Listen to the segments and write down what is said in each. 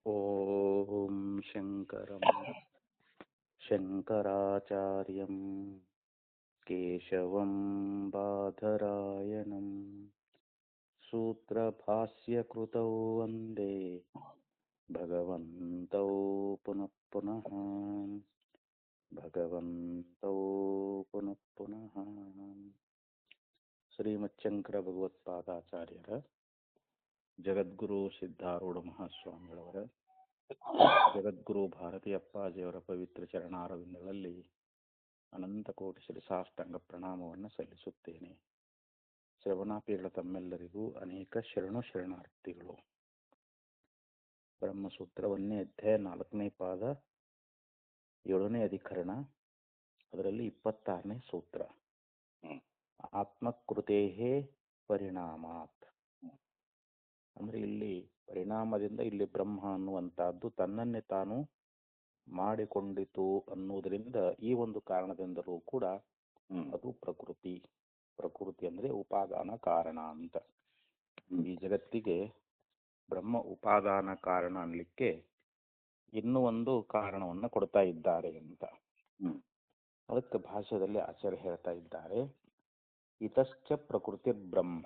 ಓಂ ಶಂಕರಂ ಶಂಕರಾಚಾರ್ಯಂ ಕೇಶವಂ ಬಾದರಾಯಣಂ ಸೂತ್ರಭಾಸ್ಯಕೃತೌ ವಂದೇ ಭಗವಂತೌ ಪುನಃ ಪುನಃ ಭಗವಂತೌ ಪುನಃ ಪುನಃ. ಶ್ರೀಮಚ್ಛಂಕರ ಭಗವತ್ಪಾದಾಚಾರ್ಯರ ಜಗದ್ಗುರು ಸಿದ್ಧಾರೂಢ ಮಹಾಸ್ವಾಮಿಗಳವರ ಜಗದ್ಗುರು ಭಾರತೀ ಅಪ್ಪಾಜಿಯವರ ಪವಿತ್ರ ಚರಣಾರವಿಂದಗಳಲ್ಲಿ ಅನಂತ ಕೋಟಿ ಶಿರಸಾಷ್ಟಾಂಗ ಪ್ರಣಾಮವನ್ನು ಸಲ್ಲಿಸುತ್ತೇನೆ. ಶ್ರವಣಾಪೀಗಳ ತಮ್ಮೆಲ್ಲರಿಗೂ ಅನೇಕ ಶರಣಾರ್ಥಿಗಳು. ಬ್ರಹ್ಮಸೂತ್ರ 1ನೇ ಅಧ್ಯಾಯ 4ನೇ ಪಾದ 7ನೇ ಅಧಿಕರಣ, ಅದರಲ್ಲಿ 26ನೇ ಸೂತ್ರ. ಆತ್ಮಕೃತೇ ಪರಿಣಾಮಾತ್ ಅಂದ್ರೆ ಇಲ್ಲಿ ಪರಿಣಾಮದಿಂದ ಇಲ್ಲಿ ಬ್ರಹ್ಮ ಅನ್ನುವಂತಹದ್ದು ತನ್ನನ್ನೇ ತಾನು ಮಾಡಿಕೊಂಡಿತು ಅನ್ನುವುದರಿಂದ ಈ ಒಂದು ಕಾರಣದಿಂದಲೂ ಕೂಡ ಅದು ಪ್ರಕೃತಿ ಅಂದ್ರೆ ಉಪಾದಾನ ಕಾರಣ ಅಂತ. ಈ ಜಗತ್ತಿಗೆ ಬ್ರಹ್ಮ ಉಪಾದಾನ ಕಾರಣ ಅನ್ಲಿಕ್ಕೆ ಇನ್ನೂ ಒಂದು ಕಾರಣವನ್ನು ಕೊಡ್ತಾ ಇದ್ದಾರೆ ಅಂತ. ಅದಕ್ಕೆ ಭಾಷ್ಯದಲ್ಲಿ ಆಚಾರ್ಯ ಹೇಳ್ತಾ ಇದ್ದಾರೆ, ಇತಶ್ಚ ಪ್ರಕೃತಿ ಬ್ರಹ್ಮ.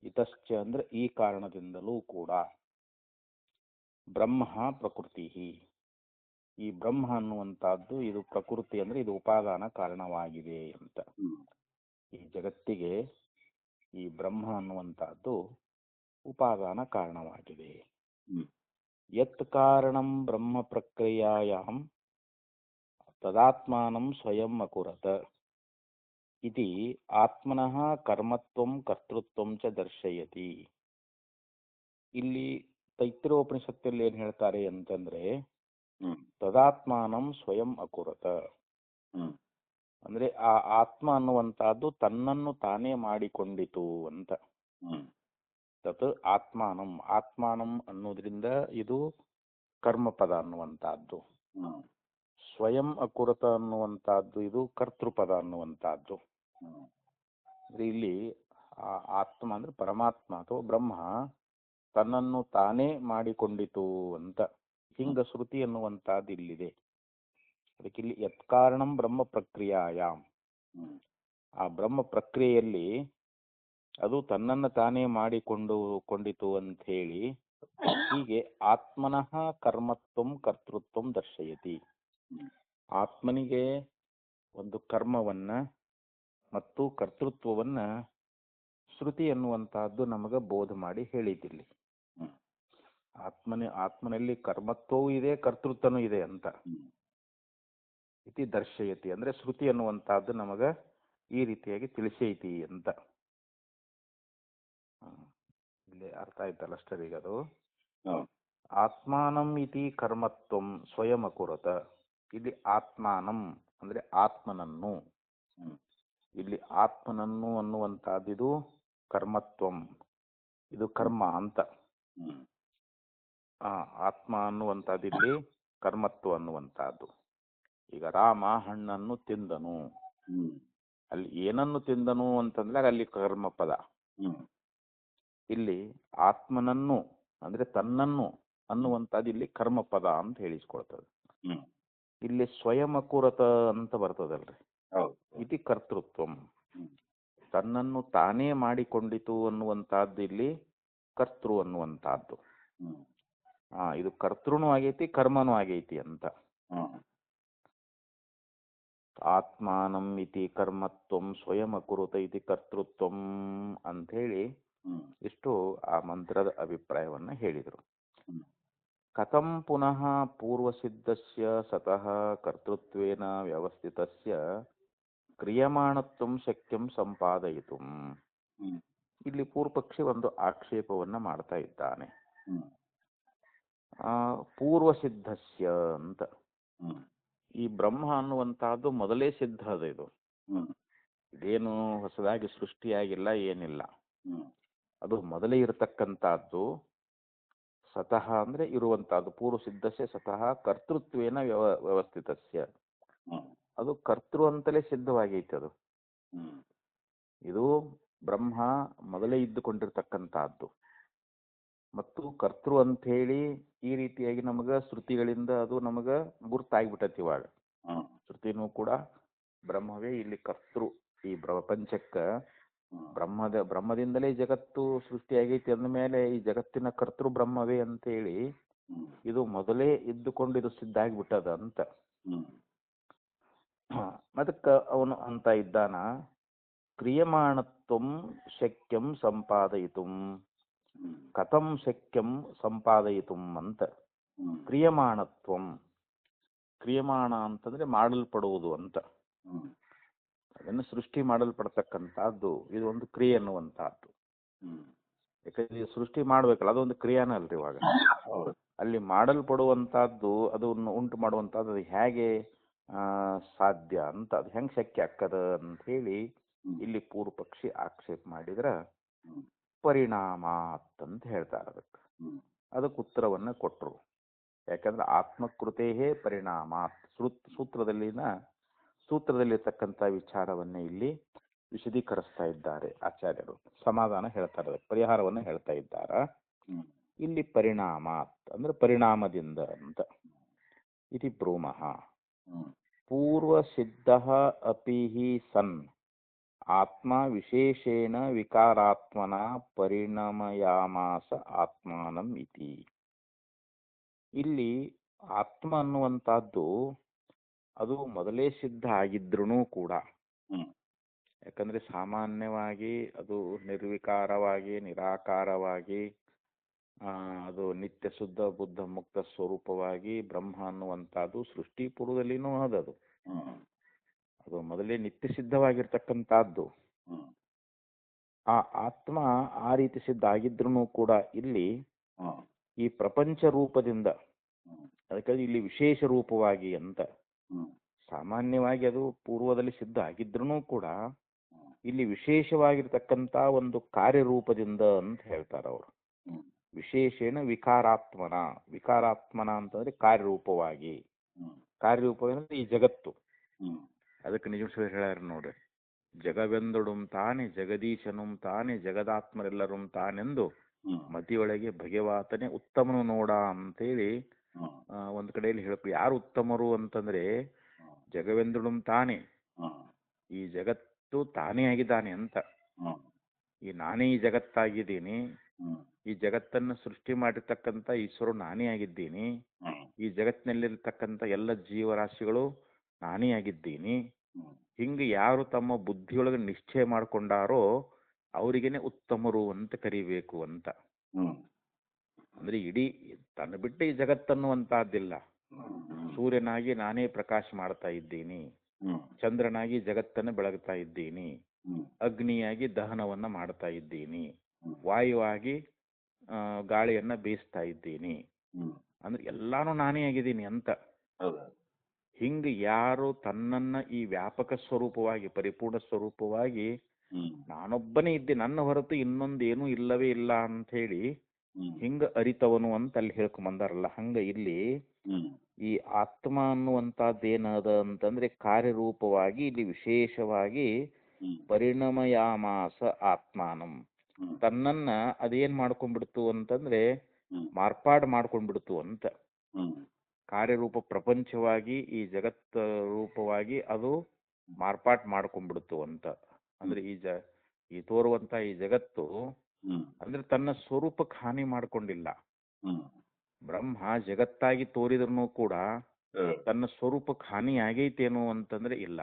ಇತಶ್ಚ ಅಂದ್ರೆ ಈ ಕಾರಣದಿಂದಲೂ ಕೂಡ ಬ್ರಹ್ಮ ಪ್ರಕೃತಿ, ಈ ಬ್ರಹ್ಮ ಅನ್ನುವಂತಹದ್ದು ಇದು ಪ್ರಕೃತಿ ಅಂದ್ರೆ ಇದು ಉಪಾದಾನ ಕಾರಣವಾಗಿದೆ ಅಂತ. ಈ ಜಗತ್ತಿಗೆ ಈ ಬ್ರಹ್ಮ ಅನ್ನುವಂತಹದ್ದು ಉಪಾದಾನ ಕಾರಣವಾಗಿದೆ. ಯತ್ ಕಾರಣಂ ಬ್ರಹ್ಮ ಪ್ರಕ್ರಿಯಾಯಾಂ ತದಾತ್ಮಾನಂ ಸ್ವಯಂ ಅಕುರತ ಇತಿ ಆತ್ಮನಃ ಕರ್ಮತ್ವಂ ಕರ್ತೃತ್ವಂ ಚ ದರ್ಶಯತಿ. ಇಲ್ಲಿ ತೈತ್ರಿಯೋಪನಿಷತ್ತಲ್ಲಿ ಏನ್ ಹೇಳ್ತಾರೆ ಅಂತಂದ್ರೆ, ತದಾತ್ಮಾನಂ ಸ್ವಯಂ ಅಕುರತ ಅಂದ್ರೆ ಆ ಆತ್ಮ ಅನ್ನುವಂತಹದ್ದು ತನ್ನನ್ನು ತಾನೇ ಮಾಡಿಕೊಂಡಿತು ಅಂತ. ತತ್ ಆತ್ಮಾನಂ, ಆತ್ಮಾನಂ ಅನ್ನೋದ್ರಿಂದ ಇದು ಕರ್ಮಪದ ಅನ್ನುವಂತಹದ್ದು. ಸ್ವಯಂ ಅಕುರತ ಅನ್ನುವಂತಹದ್ದು ಇದು ಕರ್ತೃಪದ ಅನ್ನುವಂತಹದ್ದು. ಇಲ್ಲಿ ಆತ್ಮ ಅಂದ್ರೆ ಪರಮಾತ್ಮ ಅಥವಾ ಬ್ರಹ್ಮ ತನ್ನನ್ನು ತಾನೇ ಮಾಡಿಕೊಂಡಿತು ಅಂತ ಹಿಂಗ ಶ್ರುತಿ ಅನ್ನುವಂತಹದ್ದು ಇಲ್ಲಿದೆ. ಅದಕ್ಕೆ ಇಲ್ಲಿ ಯತ್ಕಾರಣಂ ಬ್ರಹ್ಮ ಪ್ರಕ್ರಿಯಾಯಾಮ್, ಆ ಬ್ರಹ್ಮ ಪ್ರಕ್ರಿಯೆಯಲ್ಲಿ ಅದು ತನ್ನನ್ನು ತಾನೇ ಮಾಡಿಕೊಂಡಿತು ಅಂತ ಹೇಳಿ ಹೀಗೆ ಆತ್ಮನಃ ಕರ್ಮತ್ವಂ ಕರ್ತೃತ್ವಂ ದರ್ಶಯತಿ. ಆತ್ಮನಿಗೆ ಒಂದು ಕರ್ಮವನ್ನ ಮತ್ತು ಕರ್ತೃತ್ವವನ್ನ ಶ್ರುತಿ ಅನ್ನುವಂತಹದ್ದು ನಮಗ ಬೋಧ ಮಾಡಿ ಹೇಳಿದಿಲ್ಲಿ. ಆತ್ಮನಲ್ಲಿ ಕರ್ಮತ್ವವೂ ಇದೆ, ಕರ್ತೃತ್ವನೂ ಇದೆ ಅಂತ. ಇತಿ ದರ್ಶಯತಿ ಅಂದ್ರೆ ಶ್ರುತಿ ಅನ್ನುವಂತಹದ್ದು ನಮಗ ಈ ರೀತಿಯಾಗಿ ತಿಳಿಸೈತಿ ಅಂತ. ಇಲ್ಲಿ ಅರ್ಥ ಆಯ್ತಲ್ಲ ಅಷ್ಟೇ. ಈಗ ಅದು ಆತ್ಮಾನಂ ಇತಿ ಕರ್ಮತ್ವಂ ಸ್ವಯಂ ಅಕುರತ. ಇಲ್ಲಿ ಆತ್ಮಾನಂ ಅಂದ್ರೆ ಆತ್ಮನನ್ನು, ಇಲ್ಲಿ ಆತ್ಮನನ್ನು ಅನ್ನುವಂತಹದ್ದು ಇದು ಕರ್ಮತ್ವಂ, ಇದು ಕರ್ಮ ಅಂತ. ಆತ್ಮ ಅನ್ನುವಂಥದ್ದು ಇಲ್ಲಿ ಕರ್ಮತ್ವ ಅನ್ನುವಂತಹದ್ದು. ಈಗ ರಾಮ ಹಣ್ಣನ್ನು ತಿಂದನು, ಅಲ್ಲಿ ಏನನ್ನು ತಿಂದನು ಅಂತಂದ್ರೆ ಅಲ್ಲಿ ಕರ್ಮಪದ. ಇಲ್ಲಿ ಆತ್ಮನನ್ನು ಅಂದ್ರೆ ತನ್ನನ್ನು ಅನ್ನುವಂಥದ್ದು ಇಲ್ಲಿ ಕರ್ಮಪದ ಅಂತ ಹೇಳಿಸ್ಕೊಳ್ತದೆ. ಇಲ್ಲಿ ಸ್ವಯಂ ಅಕುರತ ಅಂತ ಬರ್ತದಲ್ರಿ, ಇದು ಕರ್ತೃತ್ವಂ, ತನ್ನನ್ನು ತಾನೇ ಮಾಡಿಕೊಂಡಿತು ಅನ್ನುವಂತಹದ್ದು ಇಲ್ಲಿ ಕರ್ತೃ ಅನ್ನುವಂತಹದ್ದು. ಇದು ಕರ್ತೃನೂ ಆಗೈತಿ ಕರ್ಮನೂ ಆಗೈತಿ ಅಂತ. ಆತ್ಮಾನಂ ಇತಿ ಕರ್ಮತ್ವಂ ಸ್ವಯಂ ಅಕುರುತ ಇತಿ ಕರ್ತೃತ್ವಂ ಅಂತ ಹೇಳಿ ಇಷ್ಟು ಆ ಮಂತ್ರದ ಅಭಿಪ್ರಾಯವನ್ನ ಹೇಳಿದರು. ಕಥಂ ಪುನಃ ಪೂರ್ವಸಿದ್ಧಸ್ಯ ಸತಃ ಕರ್ತೃತ್ವೇನ ವ್ಯವಸ್ಥಿತಸ್ಯ ಕ್ರಿಯಮಾಣತ್ವಂ ಶಕ್ಯಂ ಸಂಪಾದಯಿತು. ಇಲ್ಲಿ ಪೂರ್ವಪಕ್ಷಿ ಒಂದು ಆಕ್ಷೇಪವನ್ನ ಮಾಡ್ತಾ ಇದ್ದಾನೆ. ಪೂರ್ವಸಿದ್ಧಸ್ಯ ಅಂತ, ಈ ಬ್ರಹ್ಮ ಅನ್ನುವಂತಹದ್ದು ಮೊದಲೇ ಸಿದ್ಧ ಅದ. ಇದೇನು ಹೊಸದಾಗಿ ಸೃಷ್ಟಿಯಾಗಿಲ್ಲ, ಏನಿಲ್ಲ. ಅದು ಮೊದಲೇ ಇರತಕ್ಕಂತಹದ್ದು. ಸತಃ ಅಂದ್ರೆ ಇರುವಂತಹದ್ದು. ಪೂರ್ವಸಿದ್ಧಸ್ಯ ಸತಃ ಕರ್ತೃತ್ವೇನ ವ್ಯವಸ್ಥಿತಸ್ಯ, ಅದು ಕರ್ತೃ ಅಂತಲೇ ಸಿದ್ಧವಾಗೈತೆ. ಅದು ಇದು ಬ್ರಹ್ಮ ಮೊದಲೇ ಇದ್ದುಕೊಂಡಿರ್ತಕ್ಕಂತಹದ್ದು. ಮತ್ತು ಕರ್ತೃ ಅಂತ ಹೇಳಿ ಈ ರೀತಿಯಾಗಿ ನಮಗ ಶ್ರುತಿಗಳಿಂದ ಅದು ನಮಗ ಗುರ್ತಾಗ್ಬಿಟ್ಟತಿ ಇವಾಗ. ಶ್ರುತಿನೂ ಕೂಡ ಬ್ರಹ್ಮವೇ ಇಲ್ಲಿ ಕರ್ತೃ. ಈ ಪ್ರಪಂಚಕ್ಕ ಬ್ರಹ್ಮದಿಂದಲೇ ಜಗತ್ತು ಸೃಷ್ಟಿಯಾಗೈತಿ ಅಂದಮೇಲೆ ಈ ಜಗತ್ತಿನ ಕರ್ತೃ ಬ್ರಹ್ಮವೇ ಅಂತೇಳಿ ಇದು ಮೊದಲೇ ಇದ್ದುಕೊಂಡು ಇದು ಸಿದ್ಧ ಆಗಿಬಿಟ್ಟದ ಅಂತ. ಅದಕ್ಕೆ ಅವನು ಅಂತ ಇದ್ದಾನ, ಕ್ರಿಯಮಾಣತ್ವಂ ಶಕ್ಯಂ ಸಂಪಾದಯಿತುಂ ಕಥಂ ಶಕ್ಯಂ ಸಂಪಾದಯಿತುಂ ಅಂತ. ಕ್ರಿಯಮಾಣತ್ವಂ, ಕ್ರಿಯಮಾಣ ಅಂತಂದ್ರೆ ಮಾಡಲ್ಪಡುವುದು ಅಂತ. ಅದನ್ನು ಸೃಷ್ಟಿ ಮಾಡಲ್ಪಡ್ತಕ್ಕಂಥದ್ದು ಇದು ಒಂದು ಕ್ರಿಯೆ ಅನ್ನುವಂಥದ್ದು. ಯಾಕಂದ್ರೆ ಸೃಷ್ಟಿ ಮಾಡ್ಬೇಕಲ್ಲ, ಅದೊಂದು ಕ್ರಿಯಾನಲ್ರಿ ಇವಾಗ. ಅಲ್ಲಿ ಮಾಡಲ್ಪಡುವಂತಹದ್ದು, ಅದನ್ನು ಉಂಟು ಮಾಡುವಂತಹದ್ದು, ಅದು ಹೇಗೆ ಸಾಧ್ಯ ಅಂತ, ಅದು ಹೆಂಗ್ ಶಕ್ಯ ಆಕ್ಕದ ಅಂತ ಹೇಳಿ ಇಲ್ಲಿ ಪೂರ್ವ ಪಕ್ಷಿ ಆಕ್ಷೇಪ ಮಾಡಿದ್ರ ಪರಿಣಾಮ ಅಂತ ಹೇಳ್ತಾರೆ. ಅದಕ್ಕೆ ಉತ್ತರವನ್ನ ಕೊಟ್ಟರು. ಯಾಕಂದ್ರೆ ಆತ್ಮಕೃತೇ ಪರಿಣಾಮ ಸೂತ್ರದಲ್ಲಿರ್ತಕ್ಕಂಥ ವಿಚಾರವನ್ನೇ ಇಲ್ಲಿ ವಿಶದೀಕರಿಸ್ತಾ ಇದ್ದಾರೆ ಆಚಾರ್ಯರು. ಸಮಾಧಾನ ಹೇಳ್ತಾರೆ, ಪರಿಹಾರವನ್ನು ಹೇಳ್ತಾ ಇದ್ದಾರ. ಇಲ್ಲಿ ಪರಿಣಾಮ ಅಂದ್ರೆ ಪರಿಣಾಮದಿಂದ ಅಂತ. ಇತಿ ಬ್ರೂಮಃ ಪೂರ್ವ ಸಿದ್ಧ ಅಪಿ ಹಿ ಸನ್ ಆತ್ಮ ವಿಶೇಷೇಣ ವಿಕಾರಾತ್ಮನ ಪರಿಣಮಯಾಮಾಸ ಆತ್ಮಾನಂ ಇತಿ. ಇಲ್ಲಿ ಆತ್ಮ ಅನ್ನುವಂಥದ್ದು ಅದು ಮೊದಲೇ ಸಿದ್ಧ ಆಗಿದ್ರೂ ಕೂಡ, ಯಾಕಂದ್ರೆ ಸಾಮಾನ್ಯವಾಗಿ ಅದು ನಿರ್ವಿಕಾರವಾಗಿ ನಿರಾಕಾರವಾಗಿ ಅದು ನಿತ್ಯ ಶುದ್ಧ ಬುದ್ಧ ಮುಕ್ತ ಸ್ವರೂಪವಾಗಿ ಬ್ರಹ್ಮ ಅನ್ನುವಂಥದ್ದು ಸೃಷ್ಟಿ ಪೂರ್ವದಲ್ಲಿನೂ ಅದದು. ಅದು ಮೊದಲೇ ನಿತ್ಯ ಸಿದ್ಧವಾಗಿರ್ತಕ್ಕಂಥದ್ದು. ಆ ಆತ್ಮ ಆ ರೀತಿ ಸಿದ್ಧ ಆಗಿದ್ರೂ ಕೂಡ ಇಲ್ಲಿ ಈ ಪ್ರಪಂಚ ರೂಪದಿಂದ, ಅದಕ್ಕಾಗಿ ಇಲ್ಲಿ ವಿಶೇಷ ರೂಪವಾಗಿ ಅಂತ. ಸಾಮಾನ್ಯವಾಗಿ ಅದು ಪೂರ್ವದಲ್ಲಿ ಸಿದ್ಧ ಆಗಿದ್ರೂ ಕೂಡ ಇಲ್ಲಿ ವಿಶೇಷವಾಗಿರ್ತಕ್ಕಂಥ ಒಂದು ಕಾರ್ಯರೂಪದಿಂದ ಅಂತ ಹೇಳ್ತಾರೆ ಅವರು. ವಿಶೇಷೇಣ ವಿಕಾರಾತ್ಮನ ಅಂತಂದ್ರೆ ಕಾರ್ಯರೂಪವಾಗಿ. ಕಾರ್ಯರೂಪವೇನಂದ್ರೆ ಈ ಜಗತ್ತು. ಅದಕ್ಕೆ ನಿಜ ಹೇಳ್ಯಾರ ನೋಡ್ರಿ, ಜಗವೆಂದೊಡುಂ ತಾನೆ ಜಗದೀಶನುಂ ತಾನೆ ಜಗದಾತ್ಮರೆಲ್ಲರೂ ತಾನೆಂದು ಮತಿಯೊಳಗೆ ಭಗವಾತನೇ ಉತ್ತಮನು ನೋಡ ಅಂತೇಳಿ ಒಂದ್ ಕಡೆಯಲ್ಲಿ ಹೇಳ್ಬೇಕು. ಯಾರು ಉತ್ತಮರು ಅಂತಂದ್ರೆ ಜಗವೆಂದೊಡುಂ ತಾನೆ, ಈ ಜಗತ್ತು ತಾನೇ ಆಗಿದ್ದಾನೆ ಅಂತ. ಈ ನಾನೇ ಈ ಜಗತ್ತಾಗಿದ್ದೀನಿ, ಈ ಜಗತ್ತನ್ನು ಸೃಷ್ಟಿ ಮಾಡಿರ್ತಕ್ಕಂಥ ಈಶ್ವರು ನಾನೇ ಆಗಿದ್ದೀನಿ, ಈ ಜಗತ್ತಿನಲ್ಲಿರ್ತಕ್ಕಂಥ ಎಲ್ಲ ಜೀವರಾಶಿಗಳು ನಾನೇ ಆಗಿದ್ದೀನಿ. ಹಿಂಗೆ ಯಾರು ತಮ್ಮ ಬುದ್ಧಿಯೊಳಗೆ ನಿಶ್ಚಯ ಮಾಡ್ಕೊಂಡಾರೋ ಅವರಿಗೇನೆ ಉತ್ತಮರು ಅಂತ ಕರಿಬೇಕು ಅಂತ. ಅಂದ್ರೆ ಇಡೀ ತನ್ನ ಬಿಟ್ಟು ಈ ಜಗತ್ತನ್ನುವಂತಹದ್ದಿಲ್ಲ. ಸೂರ್ಯನಾಗಿ ನಾನೇ ಪ್ರಕಾಶ ಮಾಡ್ತಾ ಇದ್ದೀನಿ, ಚಂದ್ರನಾಗಿ ಜಗತ್ತನ್ನು ಬೆಳಗ್ತಾ ಇದ್ದೀನಿ, ಅಗ್ನಿಯಾಗಿ ದಹನವನ್ನ ಮಾಡ್ತಾ ಇದ್ದೀನಿ, ವಾಯುವಾಗಿ ಗಾಳಿಯನ್ನ ಬೀಸ್ತಾ ಇದ್ದೀನಿ, ಅಂದ್ರೆ ಎಲ್ಲಾನು ನಾನೇ ಆಗಿದ್ದೀನಿ ಅಂತ. ಹಿಂಗ ಯಾರು ತನ್ನನ್ನ ಈ ವ್ಯಾಪಕ ಸ್ವರೂಪವಾಗಿ ಪರಿಪೂರ್ಣ ಸ್ವರೂಪವಾಗಿ ನಾನೊಬ್ಬನೇ ಇದ್ದೆ, ನನ್ನ ಹೊರತು ಇನ್ನೊಂದೇನು ಇಲ್ಲವೇ ಇಲ್ಲ ಅಂತ ಹೇಳಿ ಹಿಂಗ ಅರಿತವನು ಅಂತ ಅಲ್ಲಿ ಹೇಳ್ಕೊಂಬಂದಾರಲ್ಲ, ಹಂಗ ಇಲ್ಲಿ ಈ ಆತ್ಮ ಅನ್ನುವಂತಹದ್ದೇನದ ಅಂತಂದ್ರೆ ಕಾರ್ಯರೂಪವಾಗಿ ಇಲ್ಲಿ ವಿಶೇಷವಾಗಿ ಪರಿಣಮಯಾಮಾಸ ಆತ್ಮಾನಂ, ತನ್ನನ್ನ ಅದೇನ್ ಮಾಡ್ಕೊಂಡ್ಬಿಡ್ತು ಅಂತಂದ್ರೆ ಮಾರ್ಪಾಡು ಮಾಡ್ಕೊಂಡ್ಬಿಡ್ತು ಅಂತ. ಕಾರ್ಯರೂಪ ಪ್ರಪಂಚವಾಗಿ ಈ ಜಗತ್ ರೂಪವಾಗಿ ಅದು ಮಾರ್ಪಾಟ್ ಮಾಡ್ಕೊಂಡ್ಬಿಡ್ತು ಅಂತ. ಅಂದ್ರೆ ಈ ತೋರುವಂತ ಈ ಜಗತ್ತು ಅಂದ್ರೆ ತನ್ನ ಸ್ವರೂಪಕ್ಕೆ ಹಾನಿ ಮಾಡ್ಕೊಂಡಿಲ್ಲ. ಬ್ರಹ್ಮ ಜಗತ್ತಾಗಿ ತೋರಿದ್ರೂ ಕೂಡ ತನ್ನ ಸ್ವರೂಪಕ್ಕೆ ಹಾನಿ ಆಗೈತೇನು ಅಂತಂದ್ರೆ ಇಲ್ಲ.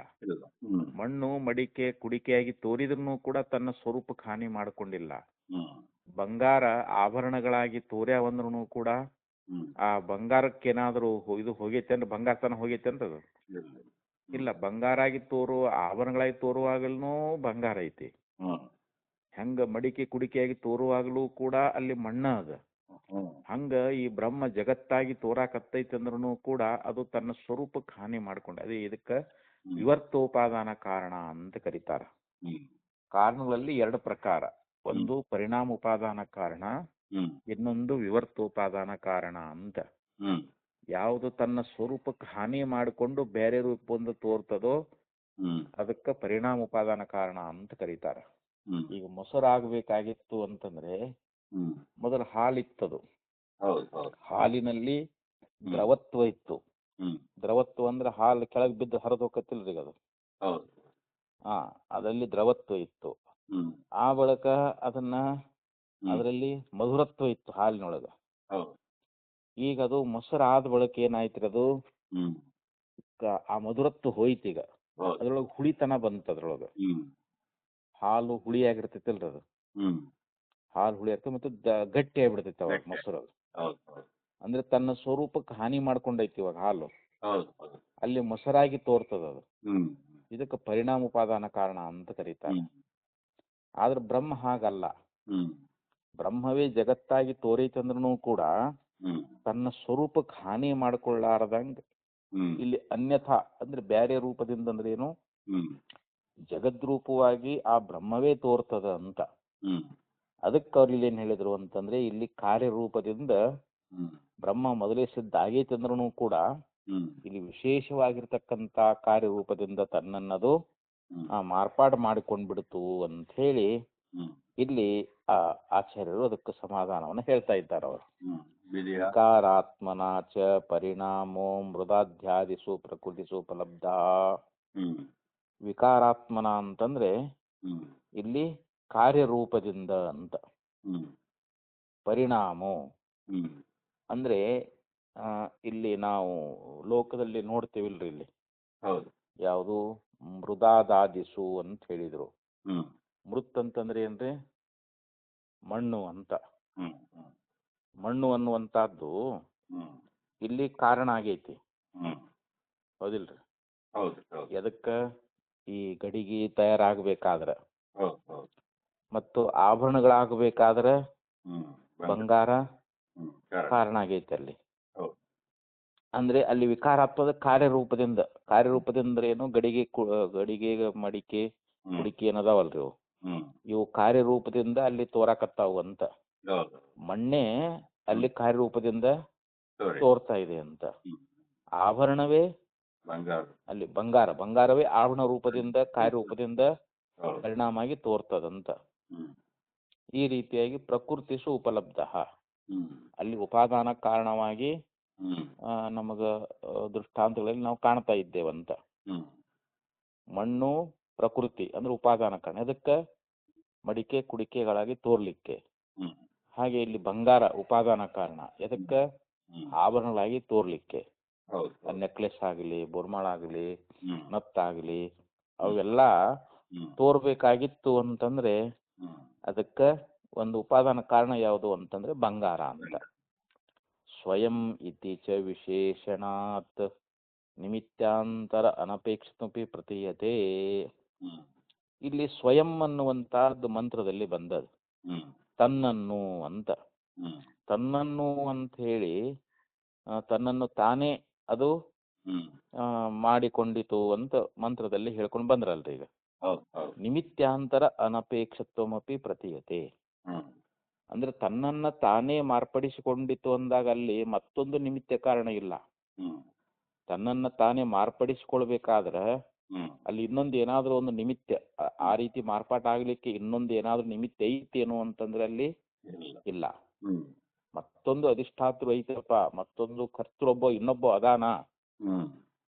ಮಣ್ಣು ಮಡಿಕೆ ಕುಡಿಕೆಯಾಗಿ ತೋರಿದ್ರೂ ಕೂಡ ತನ್ನ ಸ್ವರೂಪಕ್ಕೆ ಹಾನಿ ಮಾಡ್ಕೊಂಡಿಲ್ಲ. ಬಂಗಾರ ಆಭರಣಗಳಾಗಿ ತೋರ್ಯಾವಂದ್ರೂ ಕೂಡ ಆ ಬಂಗಾರಕ್ಕೇನಾದ್ರೂ ಇದು ಹೋಗೈತೆ ಅಂದ್ರೆ ಬಂಗಾರ ತನ ಹೋಗೈತೆ ಅಂತದು ಇಲ್ಲ. ಬಂಗಾರ ಆಗಿ ತೋರುವ ಆಭರಣಗಳಾಗಿ ತೋರುವಾಗಲೂ ಬಂಗಾರ ಐತಿ. ಹೆಂಗ ಮಡಿಕೆ ಕುಡಿಕೆಯಾಗಿ ತೋರುವಾಗಲೂ ಕೂಡ ಅಲ್ಲಿ ಮಣ್ಣ ಅದ. ಹಂಗ ಈ ಬ್ರಹ್ಮ ಜಗತ್ತಾಗಿ ತೋರಾಕತ್ತೈತಿ ಅಂದ್ರೂ ಕೂಡ ಅದು ತನ್ನ ಸ್ವರೂಪಕ್ಕೆ ಹಾನಿ ಮಾಡ್ಕೊಂಡ. ಅದೇ ಇದಕ್ಕ ವಿವರ್ತೋಪಾದಾನ ಕಾರಣ ಅಂತ ಕರೀತಾರ. ಕಾರಣಗಳಲ್ಲಿ ಎರಡು ಪ್ರಕಾರ, ಒಂದು ಪರಿಣಾಮ ಉಪಾದಾನ ಕಾರಣ, ಇನ್ನೊಂದು ವಿವರ್ತೋಪಾದಾನ ಕಾರಣ ಅಂತ. ಯಾವುದು ತನ್ನ ಸ್ವರೂಪಕ್ಕೆ ಹಾನಿ ಮಾಡಿಕೊಂಡು ಬೇರೆ ರೂಪದಿಂದ ತೋರ್ತದೋ ಅದಕ್ಕ ಪರಿಣಾಮ ಉಪಾದಾನ ಕಾರಣ ಅಂತ ಕರೀತಾರ. ಈಗ ಮೊಸರಾಗಬೇಕಾಗಿತ್ತು ಅಂತಂದ್ರೆ ಮೊದಲು ಹಾಲಿತ್ತದು. ಹೌದು ಹೌದು. ಹಾಲಿನಲ್ಲಿ ದ್ರವತ್ವ ಇತ್ತು. ದ್ರವತ್ವ ಅಂದ್ರೆ ಹಾಲು ಕೆಳಗೆ ಬಿದ್ದು ಹರಿದು ಹೋಗತ್ತಿಲ್ರಿ ಅದು. ಹೌದು. ಅದರಲ್ಲಿ ದ್ರವತ್ವ ಇತ್ತು. ಆ ಬಳಿಕ ಅದನ್ನ ಅದರಲ್ಲಿ ಮಧುರತ್ವ ಇತ್ತು ಹಾಲಿನೊಳಗೆ. ಈಗ ಅದು ಮೊಸರು ಆದ ಬಳಿಕ ಏನಾಯ್ತ್ರಿ ಅದು ಆ ಮಧುರತ್ವ ಹೋಯ್ತು. ಈಗ ಅದ್ರೊಳಗೆ ಹುಳಿತನ ಬಂತು. ಅದ್ರೊಳಗೆ ಹಾಲು ಹುಳಿಯಾಗಿರ್ತೈತಿಲ್ರಿ ಅದು. ಹಾಲು ಹುಳಿ ಆಗ್ತದೆ ಮತ್ತು ಗಟ್ಟಿ ಆಗಿಬಿಡ್ತೈತೆ ಅವಾಗ ಮೊಸರು. ಅಂದ್ರೆ ತನ್ನ ಸ್ವರೂಪಕ್ಕೆ ಹಾನಿ ಮಾಡ್ಕೊಂಡೈತಿ ಇವಾಗ ಹಾಲು. ಅಲ್ಲಿ ಮೊಸರಾಗಿ ತೋರ್ತದ ಅದು. ಇದಕ್ಕೆ ಪರಿಣಾಮ ಉಪಾದಾನ ಕಾರಣ ಅಂತ ಕರೀತಾರೆ. ಆದ್ರೆ ಬ್ರಹ್ಮ ಹಾಗಲ್ಲ. ಬ್ರಹ್ಮವೇ ಜಗತ್ತಾಗಿ ತೋರೈತಂದ್ರೂ ಕೂಡ ತನ್ನ ಸ್ವರೂಪಕ್ಕೆ ಹಾನಿ ಮಾಡ್ಕೊಳ್ಳಾರ್ದಂಗ ಇಲ್ಲಿ ಅನ್ಯಥಾ ಅಂದ್ರೆ ಬ್ಯಾರೆ ರೂಪದಿಂದ ಅಂದ್ರೆ ಏನು, ಜಗದ್ರೂಪವಾಗಿ ಆ ಬ್ರಹ್ಮವೇ ತೋರ್ತದ ಅಂತ. ಅದಕ್ಕೆ ಅವ್ರು ಇಲ್ಲಿ ಏನ್ ಹೇಳಿದ್ರು ಅಂತಂದ್ರೆ, ಇಲ್ಲಿ ಕಾರ್ಯರೂಪದಿಂದ ಬ್ರಹ್ಮ ಮೊದಲೇ ಸಿದ್ಧ ಆಗೈತೆ ಅಂದ್ರೂ ಕೂಡ ಇಲ್ಲಿ ವಿಶೇಷವಾಗಿರ್ತಕ್ಕಂಥ ಕಾರ್ಯರೂಪದಿಂದ ತನ್ನನ್ನದು ಮಾರ್ಪಾಡು ಮಾಡಿಕೊಂಡ್ಬಿಡ್ತು ಅಂತ ಹೇಳಿ ಇಲ್ಲಿ ಆಚಾರ್ಯರು ಅದಕ್ಕೆ ಸಮಾಧಾನವನ್ನು ಹೇಳ್ತಾ ಇದ್ದಾರೆ. ಅವರು ವಿಕಾರಾತ್ಮನ ಚ ಪರಿಣಾಮೋ ಮೃದಾಧ್ಯಾದಿಸು ಪ್ರಕೃತಿಸು ಉಪಲಬ್ಧ. ವಿಕಾರಾತ್ಮನ ಅಂತಂದ್ರೆ ಇಲ್ಲಿ ಕಾರ್ಯರೂಪದಿಂದ ಅಂತ. ಪರಿಣಾಮೋ ಅಂದ್ರೆ ಇಲ್ಲಿ ನಾವು ಲೋಕದಲ್ಲಿ ನೋಡ್ತೇವಿಲ್ರಿ, ಇಲ್ಲಿ ಯಾವುದು ಮೃದಾದಾದಿಸು ಅಂತ ಹೇಳಿದ್ರು. ಮೃತ್ ಅಂತಂದ್ರೆ ಏನ್ರಿ, ಮಣ್ಣು ಅಂತ. ಮಣ್ಣು ಅನ್ನುವಂತಹದ್ದು ಇಲ್ಲಿ ಕಾರಣ ಆಗೈತಿ, ಹೌದಿಲ್ರಿ? ಎದಕ್ಕ ಈ ಗಡಿಗೆ ತಯಾರಾಗಬೇಕಾದ್ರೆ ಮತ್ತು ಆಭರಣಗಳಾಗಬೇಕಾದ್ರೆ ಬಂಗಾರ ಕಾರಣ ಆಗೈತೆ ಅಲ್ಲಿ. ಅಂದ್ರೆ ಅಲ್ಲಿ ವಿಕಾರಾತ್ಮದ ಕಾರ್ಯರೂಪದಿಂದ ಏನು, ಗಡಿಗೆ ಮಡಿಕೆ ಕುಡಿಕೆ ಏನದಾವಲ್ರಿ ಇವು ಕಾರ್ಯರೂಪದಿಂದ ಅಲ್ಲಿ ತೋರಾಕತ್ತಾವು ಅಂತ. ಮಣ್ಣೆ ಅಲ್ಲಿ ಕಾರ್ಯರೂಪದಿಂದ ತೋರ್ತಾ ಇದೆ ಅಂತ. ಆಭರಣವೇ ಅಲ್ಲಿ ಬಂಗಾರವೇ ಆಭರಣ ರೂಪದಿಂದ ಕಾರ್ಯರೂಪದಿಂದ ಪರಿಣಾಮ ಆಗಿ ತೋರ್ತದಂತ. ಈ ರೀತಿಯಾಗಿ ಪ್ರಕೃತಿಸು ಉಪಲಬ್ಧ, ಅಲ್ಲಿ ಉಪಾದಾನ ಕಾರಣವಾಗಿ ನಮಗ ದೃಷ್ಟಾಂತಗಳಲ್ಲಿ ನಾವು ಕಾಣ್ತಾ ಇದ್ದೇವಂತ. ಮಣ್ಣು ಪ್ರಕೃತಿ ಅಂದ್ರೆ ಉಪಾದಾನ ಕಾರಣ, ಅದಕ್ಕೆ ಮಡಿಕೆ ಕುಡಿಕೆಗಳಾಗಿ ತೋರ್ಲಿಕ್ಕೆ. ಹಾಗೆ ಇಲ್ಲಿ ಬಂಗಾರ ಉಪಾದಾನ ಕಾರಣ, ಎದಕ್ಕೆ ಆಭರಣಗಳಾಗಿ ತೋರ್ಲಿಕ್ಕೆ. ನೆಕ್ಲೆಸ್ ಆಗಲಿ, ಬೋರ್ಮಾಳ ಆಗಲಿ, ನತ್ತಾಗಲಿ ಅವೆಲ್ಲ ತೋರ್ಬೇಕಾಗಿತ್ತು ಅಂತಂದ್ರೆ ಅದಕ್ಕೆ ಒಂದು ಉಪಾದಾನ ಕಾರಣ ಯಾವುದು ಅಂತಂದ್ರೆ ಬಂಗಾರ ಅಂತ. ಸ್ವಯಂ ಇತ್ತೀಚ ವಿಶೇಷಣಾತ್ ನಿಮಿತ್ಯಾಂತರ ಅನಪೇಕ್ಷಿತಮಪಿ ಪ್ರತೀಯತೆ. ಇಲ್ಲಿ ಸ್ವಯಂ ಅನ್ನುವಂತಹದ್ದು ಮಂತ್ರದಲ್ಲಿ ಬಂದದ್ದು ತನ್ನನ್ನು ಅಂತ. ತನ್ನನ್ನು ಅಂತ ಹೇಳಿ ತನ್ನನ್ನು ತಾನೇ ಅದು ಮಾಡಿಕೊಂಡಿತು ಅಂತ ಮಂತ್ರದಲ್ಲಿ ಹೇಳ್ಕೊಂಡು ಬಂದ್ರಲ್ರಿ. ಈಗ ನಿಮಿತ್ಯಾಂತರ ಅನಪೇಕ್ಷತ್ವಮಪಿ ಪ್ರತೀಯತೆ ಅಂದ್ರೆ ತನ್ನನ್ನ ತಾನೇ ಮಾರ್ಪಡಿಸಿಕೊಂಡಿತು ಅಂದಾಗ ಅಲ್ಲಿ ಮತ್ತೊಂದು ನಿಮಿತ್ತ ಕಾರಣ ಇಲ್ಲ. ತನ್ನನ್ನ ತಾನೇ ಮಾರ್ಪಡಿಸಿಕೊಳ್ಬೇಕಾದ್ರೆ ಅಲ್ಲಿ ಇನ್ನೊಂದು ಏನಾದ್ರೂ ಒಂದು ನಿಮಿತ್ತ, ಆ ರೀತಿ ಮಾರ್ಪಾಟ ಆಗ್ಲಿಕ್ಕೆ ಇನ್ನೊಂದು ಏನಾದ್ರೂ ನಿಮಿತ್ತ ಐತೇನು ಅಂತಂದ್ರೆ ಅಲ್ಲಿ ಇಲ್ಲ. ಮತ್ತೊಂದು ಅಧಿಷ್ಠಾತೃ ಐತಪ್ಪ, ಮತ್ತೊಂದು ಕರ್ತೃ ಇನ್ನೊಬ್ಬ ಅದಾನ.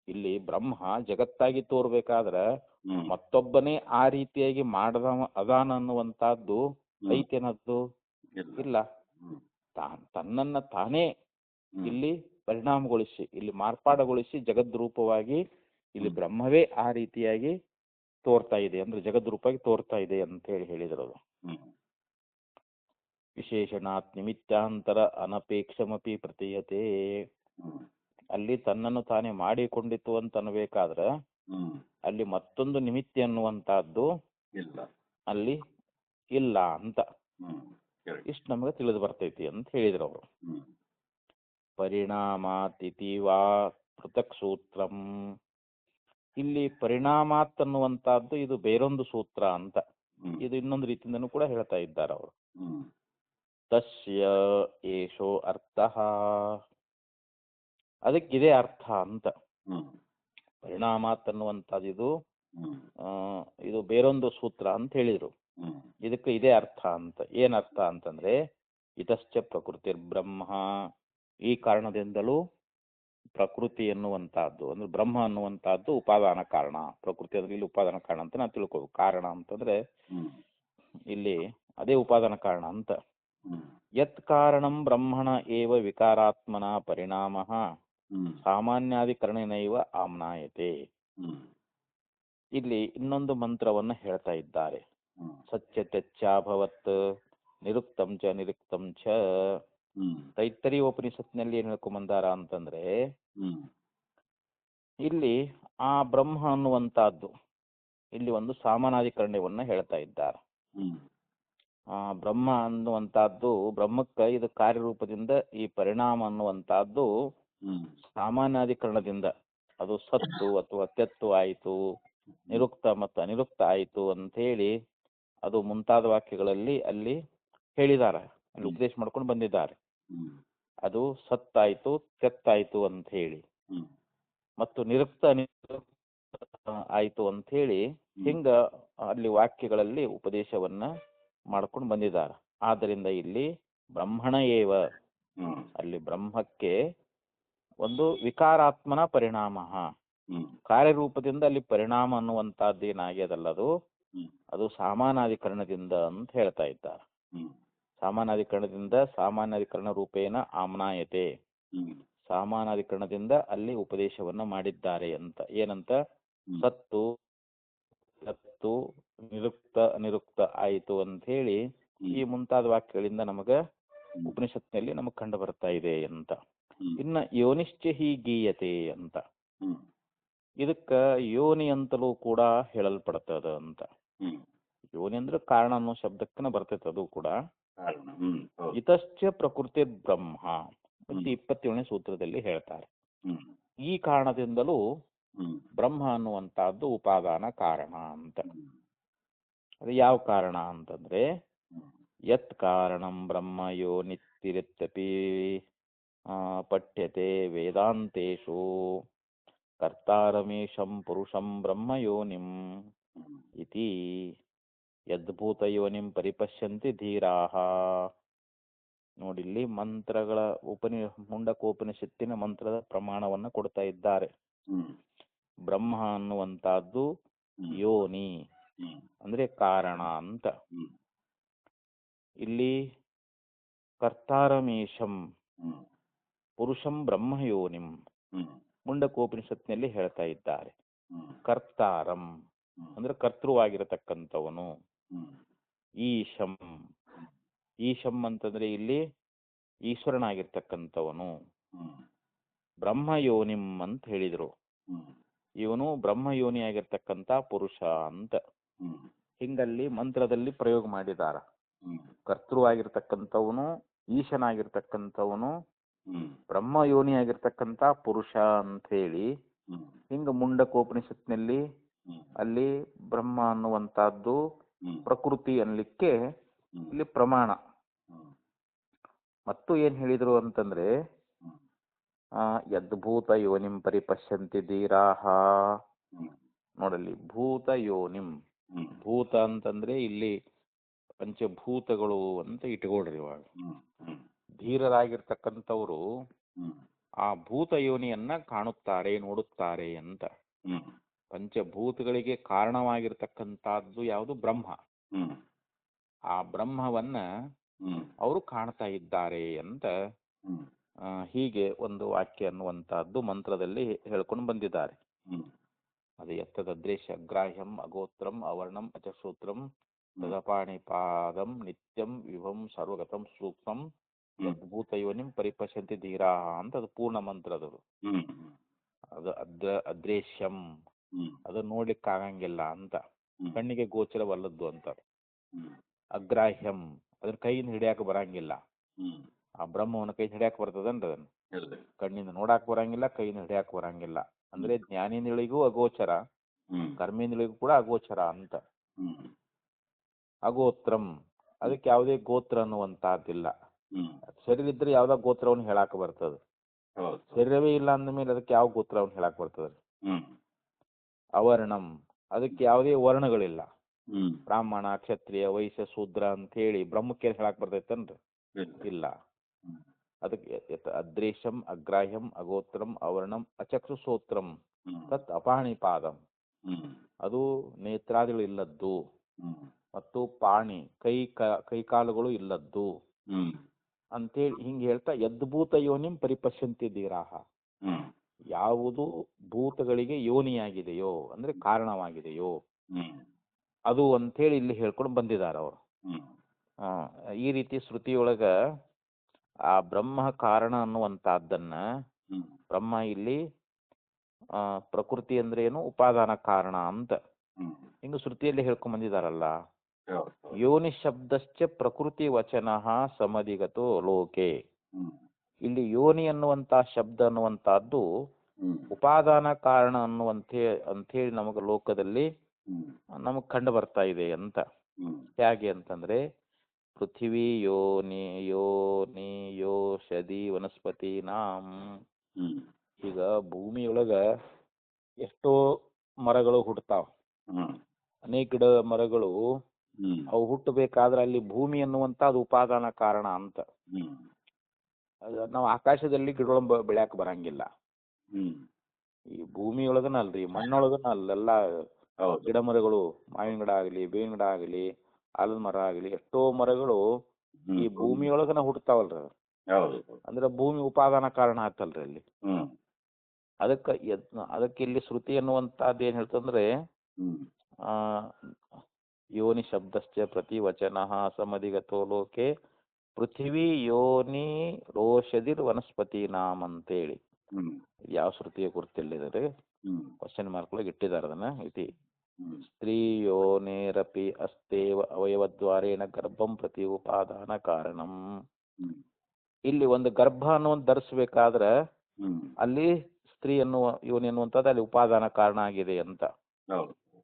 ಇಲ್ಲಿ ಬ್ರಹ್ಮ ಜಗತ್ತಾಗಿ ತೋರ್ಬೇಕಾದ್ರೆ ಮತ್ತೊಬ್ಬನೇ ಆ ರೀತಿಯಾಗಿ ಮಾಡದವ ಅದಾನ ಅನ್ನುವಂತಹದ್ದು ಐತೇನದ್ದು ಇಲ್ಲ. ತನ್ನನ್ನ ತಾನೇ ಇಲ್ಲಿ ಪರಿಣಾಮಗೊಳಿಸಿ, ಇಲ್ಲಿ ಮಾರ್ಪಾಡುಗೊಳಿಸಿ ಜಗದ್ರೂಪವಾಗಿ ಇಲ್ಲಿ ಬ್ರಹ್ಮವೇ ಆ ರೀತಿಯಾಗಿ ತೋರ್ತಾ ಇದೆ ಅಂದ್ರೆ ಜಗದ್ರೂಪವಾಗಿ ತೋರ್ತಾ ಇದೆ ಅಂತ ಹೇಳಿದ್ರು. ವಿಶೇಷಣಾತ್ ನಿಮಿತ್ತಾಂತರ ಅನಪೇಕ್ಷಮಪಿ ಪ್ರತೀಯತೆ. ಅಲ್ಲಿ ತನ್ನನ್ನು ತಾನೇ ಮಾಡಿಕೊಂಡಿತು ಅಂತ ಅನ್ಬೇಕಾದ್ರೆ ಅಲ್ಲಿ ಮತ್ತೊಂದು ನಿಮಿತ್ತ ಅನ್ನುವಂತಹದ್ದು ಅಲ್ಲಿ ಇಲ್ಲ ಅಂತ. ಇಷ್ಟು ನಮಗೆ ತಿಳಿದು ಬರ್ತೈತಿ ಅಂತ ಹೇಳಿದ್ರು ಅವರು. ಪರಿಣಾಮಾತಿಥಿ ವಾ ಪೃಥಕ್ ಸೂತ್ರಂ. ಇಲ್ಲಿ ಪರಿಣಾಮಾತ್ ಅನ್ನುವಂತಹದ್ದು ಇದು ಬೇರೊಂದು ಸೂತ್ರ ಅಂತ. ಇದು ಇನ್ನೊಂದು ರೀತಿಯಿಂದನೂ ಕೂಡ ಹೇಳ್ತಾ ಇದ್ದಾರೆ ಅವರು. ತಸ್ಯ ಏಷೋ ಅರ್ಥಃ, ಅದಕ್ಕಿದೆ ಅರ್ಥ ಅಂತ. ಪರಿಣಾಮಾತ್ ಅನ್ನುವಂಥದ್ದು ಇದು ಬೇರೊಂದು ಸೂತ್ರ ಅಂತ ಹೇಳಿದ್ರು. ಇದಕ್ಕೆ ಇದೇ ಅರ್ಥ ಅಂತ. ಏನ್ ಅರ್ಥ ಅಂತಂದ್ರೆ ಇತಶ್ಚ ಪ್ರಕೃತಿರ್ಬ್ರಹ್ಮ, ಈ ಕಾರಣದಿಂದಲೂ ಪ್ರಕೃತಿ ಎನ್ನುವಂತಹದ್ದು ಅಂದ್ರೆ ಬ್ರಹ್ಮ ಅನ್ನುವಂತಹದ್ದು ಉಪಾದಾನ ಕಾರಣ. ಪ್ರಕೃತಿ ಅಂದ್ರೆ ಇಲ್ಲಿ ಉಪಾದಾನ ಕಾರಣ ಅಂತ ನಾವು ತಿಳ್ಕೋಬೇಕು. ಕಾರಣ ಅಂತಂದ್ರೆ ಇಲ್ಲಿ ಅದೇ ಉಪಾದಾನ ಕಾರಣ ಅಂತ. ಯತ್ ಕಾರಣಂ ಬ್ರಹ್ಮಣ ಏವ ವಿಕಾರಾತ್ಮನ ಪರಿಣಾಮ ಸಾಮಾನ್ಯಾಧಿಕರಣೇನೈವ ಆಮ್ನಾಯತೆ. ಇಲ್ಲಿ ಇನ್ನೊಂದು ಮಂತ್ರವನ್ನ ಹೇಳ್ತಾ ಇದ್ದಾರೆ. ಸತ್ಯತ್ಯಚ್ಚಾಭವತ್ ನಿರುಕ್ತಂ ಚ ನಿರುಕ್ತಂ ಚ. ತೈತ್ತರೀಯ ಉಪನಿಷತ್ನಲ್ಲಿ ಏನ್ ಹೇಳ್ಕೊಂಬಂದಾರ ಅಂತಂದ್ರೆ ಇಲ್ಲಿ ಆ ಬ್ರಹ್ಮ ಅನ್ನುವಂತಹದ್ದು ಇಲ್ಲಿ ಒಂದು ಸಾಮಾನಾಧಿಕರಣವನ್ನ ಹೇಳ್ತಾ ಇದ್ದಾರೆ. ಆ ಬ್ರಹ್ಮ ಅನ್ನುವಂತಹದ್ದು ಬ್ರಹ್ಮಕ್ಕ ಇದು ಕಾರ್ಯರೂಪದಿಂದ ಈ ಪರಿಣಾಮ ಅನ್ನುವಂತಹದ್ದು ಸಾಮಾನ್ಯಾಧಿಕರಣದಿಂದ ಅದು ಸತ್ತು ಅಥವಾ ತೆತ್ತು ಆಯಿತು, ನಿರುಕ್ತ ಮತ್ತು ಅನಿರುಕ್ತ ಆಯಿತು ಅಂತ ಹೇಳಿ ಅದು ಮುಂತಾದ ವಾಕ್ಯಗಳಲ್ಲಿ ಅಲ್ಲಿ ಹೇಳಿದ್ದಾರೆ, ಅಲ್ಲಿ ಉಪದೇಶ ಮಾಡ್ಕೊಂಡು ಬಂದಿದ್ದಾರೆ. ಅದು ಸತ್ತಾಯ್ತು ತೆತ್ತಾಯ್ತು ಅಂತ ಹೇಳಿ ಮತ್ತು ನಿರುಕ್ತ ಆಯ್ತು ಅಂತ ಹೇಳಿ ಹಿಂಗ ಅಲ್ಲಿ ವಾಕ್ಯಗಳಲ್ಲಿ ಉಪದೇಶವನ್ನ ಮಾಡ್ಕೊಂಡು ಬಂದಿದ್ದಾರೆ. ಆದ್ದರಿಂದ ಇಲ್ಲಿ ಬ್ರಹ್ಮಣ ಏವ, ಅಲ್ಲಿ ಬ್ರಹ್ಮಕ್ಕೆ ಒಂದು ವಿಕಾರಾತ್ಮನ ಪರಿಣಾಮ, ಕಾರ್ಯರೂಪದಿಂದ ಅಲ್ಲಿ ಪರಿಣಾಮ ಅನ್ನುವಂತಹದ್ದು ಏನಾಗ್ಯದಲ್ಲದು ಅದು ಸಾಮಾನಾಧಿಕರಣದಿಂದ ಅಂತ ಹೇಳ್ತಾ ಇದ್ದಾರೆ. ಸಾಮಾನಾಧಿಕರಣದಿಂದ ಸಾಮಾನ್ಯಾಧಿಕರಣ ರೂಪೇಣ ಆಮ್ನಾಯತೆ, ಸಾಮಾನಾಧಿಕರಣದಿಂದ ಅಲ್ಲಿ ಉಪದೇಶವನ್ನ ಮಾಡಿದ್ದಾರೆ ಅಂತ. ಏನಂತ? ಸತ್ತು ಸತ್ತು ನಿರುಕ್ತ ಅನಿರುಕ್ತ ಆಯಿತು ಅಂತ ಹೇಳಿ ಈ ಮುಂತಾದ ವಾಕ್ಯಗಳಿಂದ ನಮಗ ಉಪನಿಷತ್ನಲ್ಲಿ ನಮಗ್ ಕಂಡು ಬರ್ತಾ ಇದೆ ಅಂತ. ಇನ್ನ ಯೋನಿಶ್ಚ ಹಿ ಗೀಯತೆ ಅಂತ, ಇದಕ್ಕ ಯೋನಿ ಅಂತಲೂ ಕೂಡ ಹೇಳಲ್ಪಡ್ತದ ಅಂತ. ಯೋನಿ ಅಂದ್ರೆ ಕಾರಣ ಅನ್ನೋ ಶಬ್ದಕ್ಕನ ಬರ್ತೈತೆ ಅದು ಕೂಡ. ಇತಶ್ಚ ಪ್ರಕೃತಿ ಬ್ರಹ್ಮ ಮತ್ತು 27ನೇ ಸೂತ್ರದಲ್ಲಿ ಹೇಳ್ತಾರೆ. ಈ ಕಾರಣದಿಂದಲೂ ಬ್ರಹ್ಮ ಅನ್ನುವಂತಹದ್ದು ಉಪಾದಾನ ಕಾರಣ ಅಂತ. ಅದು ಯಾವ ಕಾರಣ ಅಂತಂದ್ರೆ ಯತ್ ಕಾರಣಂ ಬ್ರಹ್ಮ ಯೋನಿತ್ತಿರಿತ್ಯಪಿ ಪಠ್ಯತೆ ವೇದಾಂತೇಶು ಕರ್ತಾರಮೇಶಂ ಪುರುಷಂ ಬ್ರಹ್ಮ ಯೋನಿಂ ಇತಿ ಯದ್ಭೂತ ಯೋನಿಂ ಪರಿಪಶ್ಯಂತಿ ಧೀರಾಹ. ನೋಡಿಲ್ಲಿ ಮಂತ್ರಗಳ ಮುಂಡಕೋಪನಿಷತ್ತಿನ ಮಂತ್ರದ ಪ್ರಮಾಣವನ್ನ ಕೊಡ್ತಾ ಇದ್ದಾರೆ. ಬ್ರಹ್ಮ ಅನ್ನುವಂತಹದ್ದು ಯೋನಿ ಅಂದ್ರೆ ಕಾರಣ ಅಂತ. ಇಲ್ಲಿ ಕರ್ತಾರಮೇಶಂ ಪುರುಷಂ ಬ್ರಹ್ಮ ಯೋನಿಂ ಮುಂಡಕೋಪನಿಷತ್ನಲ್ಲಿ ಹೇಳ್ತಾ ಇದ್ದಾರೆ. ಕರ್ತಾರಂ ಅಂದ್ರೆ ಕರ್ತೃವಾಗಿರತಕ್ಕಂಥವನು. ಈಶಂ, ಈಶಂ ಅಂತಂದ್ರೆ ಇಲ್ಲಿ ಈಶ್ವರನಾಗಿರ್ತಕ್ಕಂಥವನು. ಬ್ರಹ್ಮಯೋನಿಂ ಅಂತ ಹೇಳಿದ್ರು, ಇವನು ಬ್ರಹ್ಮಯೋನಿ ಆಗಿರ್ತಕ್ಕಂಥ ಪುರುಷ ಅಂತ ಹಿಂಗಲ್ಲಿ ಮಂತ್ರದಲ್ಲಿ ಪ್ರಯೋಗ ಮಾಡಿದಾರ. ಕರ್ತೃವಾಗಿರ್ತಕ್ಕಂಥವನು, ಈಶನಾಗಿರ್ತಕ್ಕಂಥವನು, ಬ್ರಹ್ಮಯೋನಿ ಆಗಿರ್ತಕ್ಕಂಥ ಪುರುಷ ಅಂತ ಹೇಳಿ ಹಿಂಗ ಮುಂಡಕೋಪನಿಷತ್ನಲ್ಲಿ ಅಲ್ಲಿ ಬ್ರಹ್ಮ ಅನ್ನುವಂತಹದ್ದು ಪ್ರಕೃತಿ ಅನ್ಲಿಕ್ಕೆ ಇಲ್ಲಿ ಪ್ರಮಾಣ. ಮತ್ತು ಏನ್ ಹೇಳಿದ್ರು ಅಂತಂದ್ರೆ ಯದ್ಭೂತ ಯೋನಿಂ ಪರಿಪಶ್ಯಂತಿ ಧೀರಾಹ. ನೋಡಲ್ಲಿ ಭೂತ ಯೋನಿಂ, ಭೂತ ಅಂತಂದ್ರೆ ಇಲ್ಲಿ ಪಂಚಭೂತಗಳು ಅಂತ ಇಟ್ಕೊಳ್ರಿ. ಇವಾಗ ಧೀರರಾಗಿರ್ತಕ್ಕಂಥವ್ರು ಆ ಭೂತ ಯೋನಿಯನ್ನ ಕಾಣುತ್ತಾರೆ, ನೋಡುತ್ತಾರೆ ಅಂತ. ಪಂಚಭೂತಗಳಿಗೆ ಕಾರಣವಾಗಿರ್ತಕ್ಕಂಥದ್ದು ಯಾವುದು? ಬ್ರಹ್ಮ. ಆ ಬ್ರಹ್ಮವನ್ನ ಅವರು ಕಾಣ್ತಾ ಇದ್ದಾರೆ ಅಂತ ಹೀಗೆ ಒಂದು ವಾಕ್ಯ ಅನ್ನುವಂತಹದ್ದು ಮಂತ್ರದಲ್ಲಿ ಹೇಳ್ಕೊಂಡು ಬಂದಿದ್ದಾರೆ. ಅದು ಎತ್ತದದ್ರೇಶ ಅಗ್ರಾಹ್ಯಂ ಅಗೋತ್ರಂ ಅವರ್ಣಂ ಅಚಸೂತ್ರಂ ತದಪಾಣಿಪಾದಂ ನಿತ್ಯಂ ವಿಭಂ ಸರ್ವಗತಂ ಸೂಕ್ಷ್ಮಂ ಯದ್ಭೂತ ಯೋನಿಂ ಪರಿಪಶ್ಯಂತಿ ಧೀರಾ ಅಂತ ಅದು ಪೂರ್ಣ ಮಂತ್ರದು. ಅದು ಅದ್ರೇಶ್ಯಂ, ಅದು ನೋಡ್ಲಿಕ್ಕೆ ಆಗಂಗಿಲ್ಲ ಅಂತ, ಕಣ್ಣಿಗೆ ಗೋಚರವಲ್ಲದ್ದು ಅಂತಾರೆ. ಅಗ್ರಾಹ್ಯಂ, ಅದನ್ನ ಕೈಯಿಂದ ಹಿಡಿಯಾಕ ಬರಂಗಿಲ್ಲ. ಆ ಬ್ರಹ್ಮವನ್ನ ಕೈ ಹಿಡಿಯಾಕ ಬರ್ತದನ್ರಿ, ಅದನ್ನ ಕಣ್ಣಿಂದ ನೋಡಾಕ್ ಬರಂಗಿಲ್ಲ, ಕೈಯಿಂದ ಹಿಡಿಯಾಕ ಬರಂಗಿಲ್ಲ. ಅಂದ್ರೆ ಜ್ಞಾನಿಗಳಿಗೂ ಅಗೋಚರ, ಕರ್ಮೇಂದ್ರಿಗಳಿಗೂ ಕೂಡ ಅಗೋಚರ ಅಂತ. ಅಗೋತ್ರಂ, ಅದಕ್ಕೆ ಯಾವುದೇ ಗೋತ್ರ ಅನ್ನುವಂತಹದ್ದಿಲ್ಲ. ಶರೀರ ಇದ್ರೆ ಯಾವ್ದಾ ಗೋತ್ರವನ್ನು ಹೇಳಾಕ ಬರ್ತದ, ಶರೀರವೇ ಇಲ್ಲ ಅಂದ್ಮೇಲೆ ಅದಕ್ಕೆ ಯಾವ ಗೋತ್ರವನ್ನು ಹೇಳಾಕ ಬರ್ತದ. ಅವರ್ಣಂ, ಅದಕ್ಕೆ ಯಾವುದೇ ವರ್ಣಗಳಿಲ್ಲ. ಬ್ರಾಹ್ಮಣ, ಕ್ಷತ್ರಿಯ, ವೈಶ್ಯ, ಶೂದ್ರ ಅಂತ ಹೇಳಿ ಬ್ರಹ್ಮಕ್ಕೆ ಹೇಳಾಕ್ ಬರ್ತೈತನ್ರಿ. ಇಲ್ಲ. ಅದಕ್ಕೆ ಅದ್ರೇಶಂ ಅಗ್ರಾಹ್ಯಂ ಅಗೋತ್ರಂ ಅವರ್ಣಂ ಅಚಕ್ಷುಸೋತ್ರಂ ತತ್ ಅಪಾಣಿಪಾದಂ, ಅದು ನೇತ್ರಾದಿಗಳು ಇಲ್ಲದ್ದು ಮತ್ತು ಪಾಣಿ ಕೈಕಾಲುಗಳು ಇಲ್ಲದ್ದು ಅಂತೇಳಿ ಹಿಂಗೆ ಹೇಳ್ತಾ ಯದ್ಭೂತ ಯೋನಿಂ ಪರಿಪಶ್ಯಂತಿದ್ದೀರಾಹ, ಯಾವುದು ಭೂತಗಳಿಗೆ ಯೋನಿಯಾಗಿದೆಯೋ ಅಂದ್ರೆ ಕಾರಣವಾಗಿದೆಯೋ ಅದು ಅಂತೇಳಿ ಇಲ್ಲಿ ಹೇಳ್ಕೊಂಡು ಬಂದಿದ್ದಾರೆ ಅವರು. ಈ ರೀತಿ ಶ್ರುತಿಯೊಳಗ ಆ ಬ್ರಹ್ಮ ಕಾರಣ ಅನ್ನುವಂತಹದ್ದನ್ನ ಬ್ರಹ್ಮ ಇಲ್ಲಿ ಪ್ರಕೃತಿ ಅಂದ್ರೆ ಏನು, ಉಪಾದಾನ ಕಾರಣ ಅಂತ ಹಿಂಗ ಶ್ರುತಿಯಲ್ಲಿ ಹೇಳ್ಕೊಂಡ್ ಬಂದಿದಾರಲ್ಲ. ಯೋನಿ ಶಬ್ದಶ್ಚ ಪ್ರಕೃತಿ ವಚನ ಸಮಧಿಗತೋ ಲೋಕೆ, ಇಲ್ಲಿ ಯೋನಿ ಅನ್ನುವಂತ ಶಬ್ದ ಅನ್ನುವಂತಹದ್ದು ಉಪಾದಾನ ಕಾರಣ ಅಂಥೇಳಿ ನಮಗೆ ಲೋಕದಲ್ಲಿ ನಮಗ್ ಕಂಡು ಬರ್ತಾ ಇದೆ ಅಂತ. ಹೇಗೆ ಅಂತಂದ್ರೆ ಪೃಥ್ವಿ ಯೋನಿ ಯೋಷಧಿ ವನಸ್ಪತಿ ನಾಂ, ಈಗ ಭೂಮಿಯೊಳಗ ಎಷ್ಟೋ ಮರಗಳು ಹುಟ್ಟತಾವ, ಅನೇಕ ಗಿಡ ಮರಗಳು ಅವು ಹುಟ್ಟಬೇಕಾದ್ರೆ ಅಲ್ಲಿ ಭೂಮಿ ಅನ್ನುವಂತ ಅದು ಉಪಾದಾನ ಕಾರಣ ಅಂತ. ನಾವು ಆಕಾಶದಲ್ಲಿ ಗಿಡಗಳು ಬೆಳ್ಯಾಕ ಬರಂಗಿಲ್ಲ, ಈ ಭೂಮಿಯೊಳಗನ ಅಲ್ರಿ, ಮಣ್ಣೊಳಗನ ಅಲ್ಲೆಲ್ಲ ಗಿಡ ಮರಗಳು, ಮಾವಿನ ಗಿಡ ಆಗಲಿ, ಬೇವಿನ ಗಿಡ ಆಗಲಿ, ಆಲದ ಮರ ಆಗಲಿ, ಎಷ್ಟೋ ಮರಗಳು ಈ ಭೂಮಿಯೊಳಗನ ಹುಟ್ಟತಾವಲ್ರಿ. ಅಂದ್ರೆ ಭೂಮಿ ಉಪಾದಾನ ಕಾರಣ ಆತಲ್ರಿ ಅಲ್ಲಿ. ಅದಕ್ಕೆ ಇಲ್ಲಿ ಶ್ರುತಿ ಅನ್ನುವಂತಹದ್ದು ಏನ್ ಹೇಳ್ತಂದ್ರೆ ಯೋನಿ ಶಬ್ದಶ್ಚ ಪ್ರತಿ ವಚನ ಸಮಧಿಗತೋ ಲೋಕೆ ಪೃಥ್ವಿ ಯೋನಿ ರೋಷಧಿರ್ ವನಸ್ಪತಿ ನಾಮ್ ಅಂತೇಳಿ. ಯಾವ ಶ್ರುತಿಯ ಗುರುತಿಲ್ಲಿದ್ದಾರೆ, ಕ್ವಶನ್ ಮಾರ್ಕ್ ಒಳಗೆ ಇಟ್ಟಿದ್ದಾರೆ ಅದನ್ನ. ಇತಿ ಸ್ತ್ರೀ ಯೋನೇರಪಿ ಅಸ್ತೇವ ಅವಯವದ್ವಾರೇಣ ಗರ್ಭಂ ಪ್ರತಿ ಉಪಾದಾನ ಕಾರಣಂ. ಇಲ್ಲಿ ಒಂದು ಗರ್ಭ ಅನ್ನುವಂತ ಧರಿಸ್ಬೇಕಾದ್ರೆ ಅಲ್ಲಿ ಸ್ತ್ರೀ ಅನ್ನುವ ಯೋನಿ ಅನ್ನುವಂಥದ್ದು ಅಲ್ಲಿ ಉಪಾದಾನ ಕಾರಣ ಆಗಿದೆ ಅಂತ.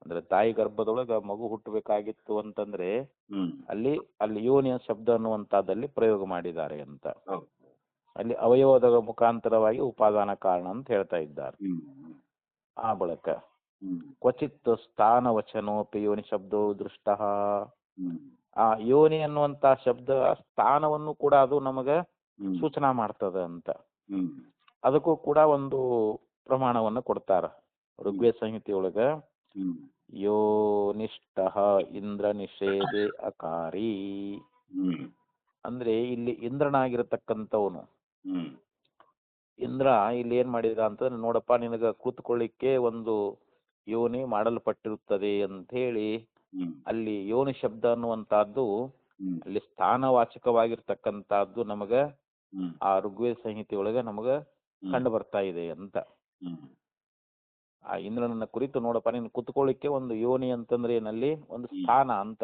ಅಂದ್ರೆ ತಾಯಿ ಗರ್ಭದೊಳಗ ಮಗು ಹುಟ್ಟಬೇಕಾಗಿತ್ತು ಅಂತಂದ್ರೆ ಅಲ್ಲಿ ಯೋನಿಯ ಶಬ್ದ ಅನ್ನುವಂಥದ್ದಲ್ಲಿ ಪ್ರಯೋಗ ಮಾಡಿದ್ದಾರೆ ಅಂತ. ಅಲ್ಲಿ ಅವಯವದ ಮುಖಾಂತರವಾಗಿ ಉಪಾದಾನ ಕಾರಣ ಅಂತ ಹೇಳ್ತಾ ಇದ್ದಾರೆ. ಆ ಬಳಕ ಕ್ವಚಿತ್ ಸ್ಥಾನ ವಚನೋಪಿ ಯೋನಿ ಶಬ್ದೋ ದೃಷ್ಟ. ಆ ಯೋನಿ ಅನ್ನುವಂತ ಶಬ್ದ ಸ್ಥಾನವನ್ನು ಕೂಡ ಅದು ನಮಗ ಸೂಚನಾ ಮಾಡ್ತದ ಅಂತ. ಅದಕ್ಕೂ ಕೂಡ ಒಂದು ಪ್ರಮಾಣವನ್ನು ಕೊಡ್ತಾರ ಋಗ್ವೇದ ಸಂಹಿತೆಯೊಳಗ. ಯೋನಿಷ್ಠ ಇಂದ್ರ ನಿಷೇಧೆ ಅಕಾರಿ, ಅಂದ್ರೆ ಇಲ್ಲಿ ಇಂದ್ರನಾಗಿರತಕ್ಕಂಥವನು, ಇಂದ್ರ ಇಲ್ಲಿ ಏನ್ ಮಾಡಿದ ಅಂತಂದ್ರೆ, ನೋಡಪ್ಪ ನಿನಗ ಕೂತ್ಕೊಳ್ಳಿಕ್ಕೆ ಒಂದು ಯೋನಿ ಮಾಡಲ್ಪಟ್ಟಿರುತ್ತದೆ ಅಂತ ಹೇಳಿ ಅಲ್ಲಿ ಯೋನಿ ಶಬ್ದ ಅನ್ನುವಂತಹದ್ದು ಅಲ್ಲಿ ಸ್ಥಾನವಾಚಕವಾಗಿರ್ತಕ್ಕಂಥದ್ದು ನಮಗ ಆ ಋಗ್ವೇದ ಸಂಹಿತೆಯೊಳಗ ನಮಗ ಕಂಡು ಬರ್ತಾ ಇದೆ ಅಂತ. ಆ ಇಂದ್ರನನ್ನ ಕುರಿತು ನೋಡಪ್ಪ ನೀನು ಕುತ್ಕೊಳ್ಳಿಕ್ಕೆ ಒಂದು ಯೋನಿ ಅಂತಂದ್ರೆ ಏನಲ್ಲಿ ಒಂದು ಸ್ಥಾನ ಅಂತ,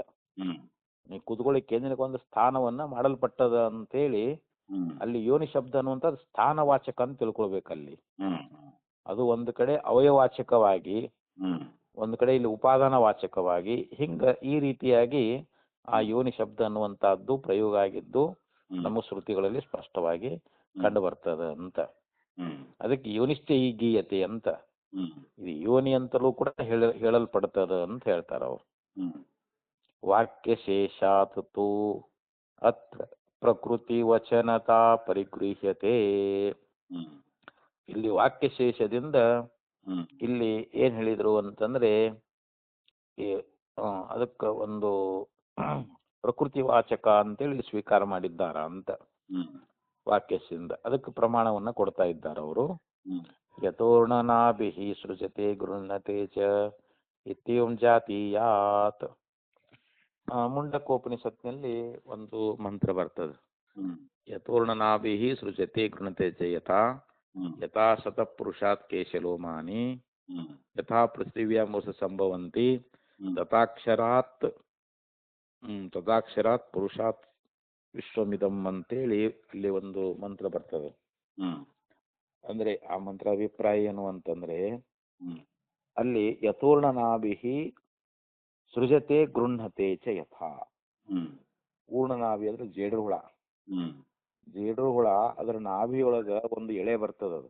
ನೀ ಕುತ್ಕೊಳ್ಳಿಕ್ಕೆ ನಿನಗೊಂದು ಸ್ಥಾನವನ್ನ ಮಾಡಲ್ಪಟ್ಟದ ಅಂತೇಳಿ ಅಲ್ಲಿ ಯೋನಿ ಶಬ್ದ ಅನ್ನುವಂಥದ್ದು ಸ್ಥಾನವಾಚಕ ಅಂತ ತಿಳ್ಕೊಳ್ಬೇಕಲ್ಲಿ. ಅದು ಒಂದು ಕಡೆ ಅವಯವಾಚಕವಾಗಿ, ಒಂದು ಕಡೆ ಇಲ್ಲಿ ಉಪಾದಾನ ವಾಚಕವಾಗಿ, ಹಿಂಗ ಈ ರೀತಿಯಾಗಿ ಆ ಯೋನಿ ಶಬ್ದ ಅನ್ನುವಂತಹದ್ದು ಪ್ರಯೋಗ ಆಗಿದ್ದು ನಮ್ಮ ಶ್ರುತಿಗಳಲ್ಲಿ ಸ್ಪಷ್ಟವಾಗಿ ಕಂಡು ಬರ್ತದ ಅಂತ. ಅದಕ್ಕೆ ಯೋನಿಷ್ಠ ಈ ಗೀಯತೆ ಅಂತ, ಇದು ಯೋನಿ ಅಂತಲೂ ಕೂಡ ಹೇಳಲ್ಪಡ್ತದ ಅಂತ ಹೇಳ್ತಾರ ಅವ್ರು. ವಾಕ್ಯಶೇಷಾತ್ ತು ಅತ್ರ ಪ್ರಕೃತಿ ವಚನತಾ ಪರಿಗೃಹ್ಯತೆ. ಇಲ್ಲಿ ವಾಕ್ಯಶೇಷದಿಂದ ಇಲ್ಲಿ ಏನ್ ಹೇಳಿದ್ರು ಅಂತಂದ್ರೆ ಅದಕ್ಕ ಒಂದು ಪ್ರಕೃತಿ ವಾಚಕ ಅಂತೇಳಿ ಸ್ವೀಕಾರ ಮಾಡಿದ್ದಾರ ಅಂತ ವಾಕ್ಯದಿಂದ. ಅದಕ್ಕೆ ಪ್ರಮಾಣವನ್ನ ಕೊಡ್ತಾ ಇದ್ದಾರೆ ಅವರು. ಯಥೋರ್ಣನಾಭಿ ಸೃಜತೆ ಗೃಹ್ಣತೆ ಚ ಇತ್ಯಂ ಜಾತೀಯಾತ್. ಮುಂಡಕೋಪನಿಷತ್ನಲ್ಲಿ ಒಂದು ಮಂತ್ರ ಬರ್ತದೆ, ಯಥೋರ್ಣನಾಭಿ ಸೃಜತೆ ಗೃಹ್ಣತೆ ಚ ಯಥಾ ಶತ ಪುರುಷಾತ್ ಕೇಶಲೋಮಾನಿ ಯಥಾ ಪೃಥಿವ್ಯಾಮೂಸ ಸಂಭವಂತಿ ತಥಾಕ್ಷರಾತ್ ಪುರುಷಾತ್ ವಿಶ್ವಮಿದಂ ಅಂತೇಳಿ ಅಲ್ಲಿ ಒಂದು ಮಂತ್ರ ಬರ್ತದೆ. ಅಂದ್ರೆ ಆ ಮಂತ್ರ ಅಭಿಪ್ರಾಯ ಏನು ಅಂತಂದ್ರೆ, ಅಲ್ಲಿ ಯಥೋರ್ಣನಾಭಿ ಸೃಜತೆ ಗೃಹ್ಣತೆ ಚ ಯಥಾ. ಪೂರ್ಣನಾಭಿ ಅಂದ್ರೆ ಜೇಡ್ರ ಹುಳ, ಜೇಡ್ರ ಹುಳ ಅದರ ನಾಭಿಯೊಳಗ ಒಂದು ಎಳೆ ಬರ್ತದದು.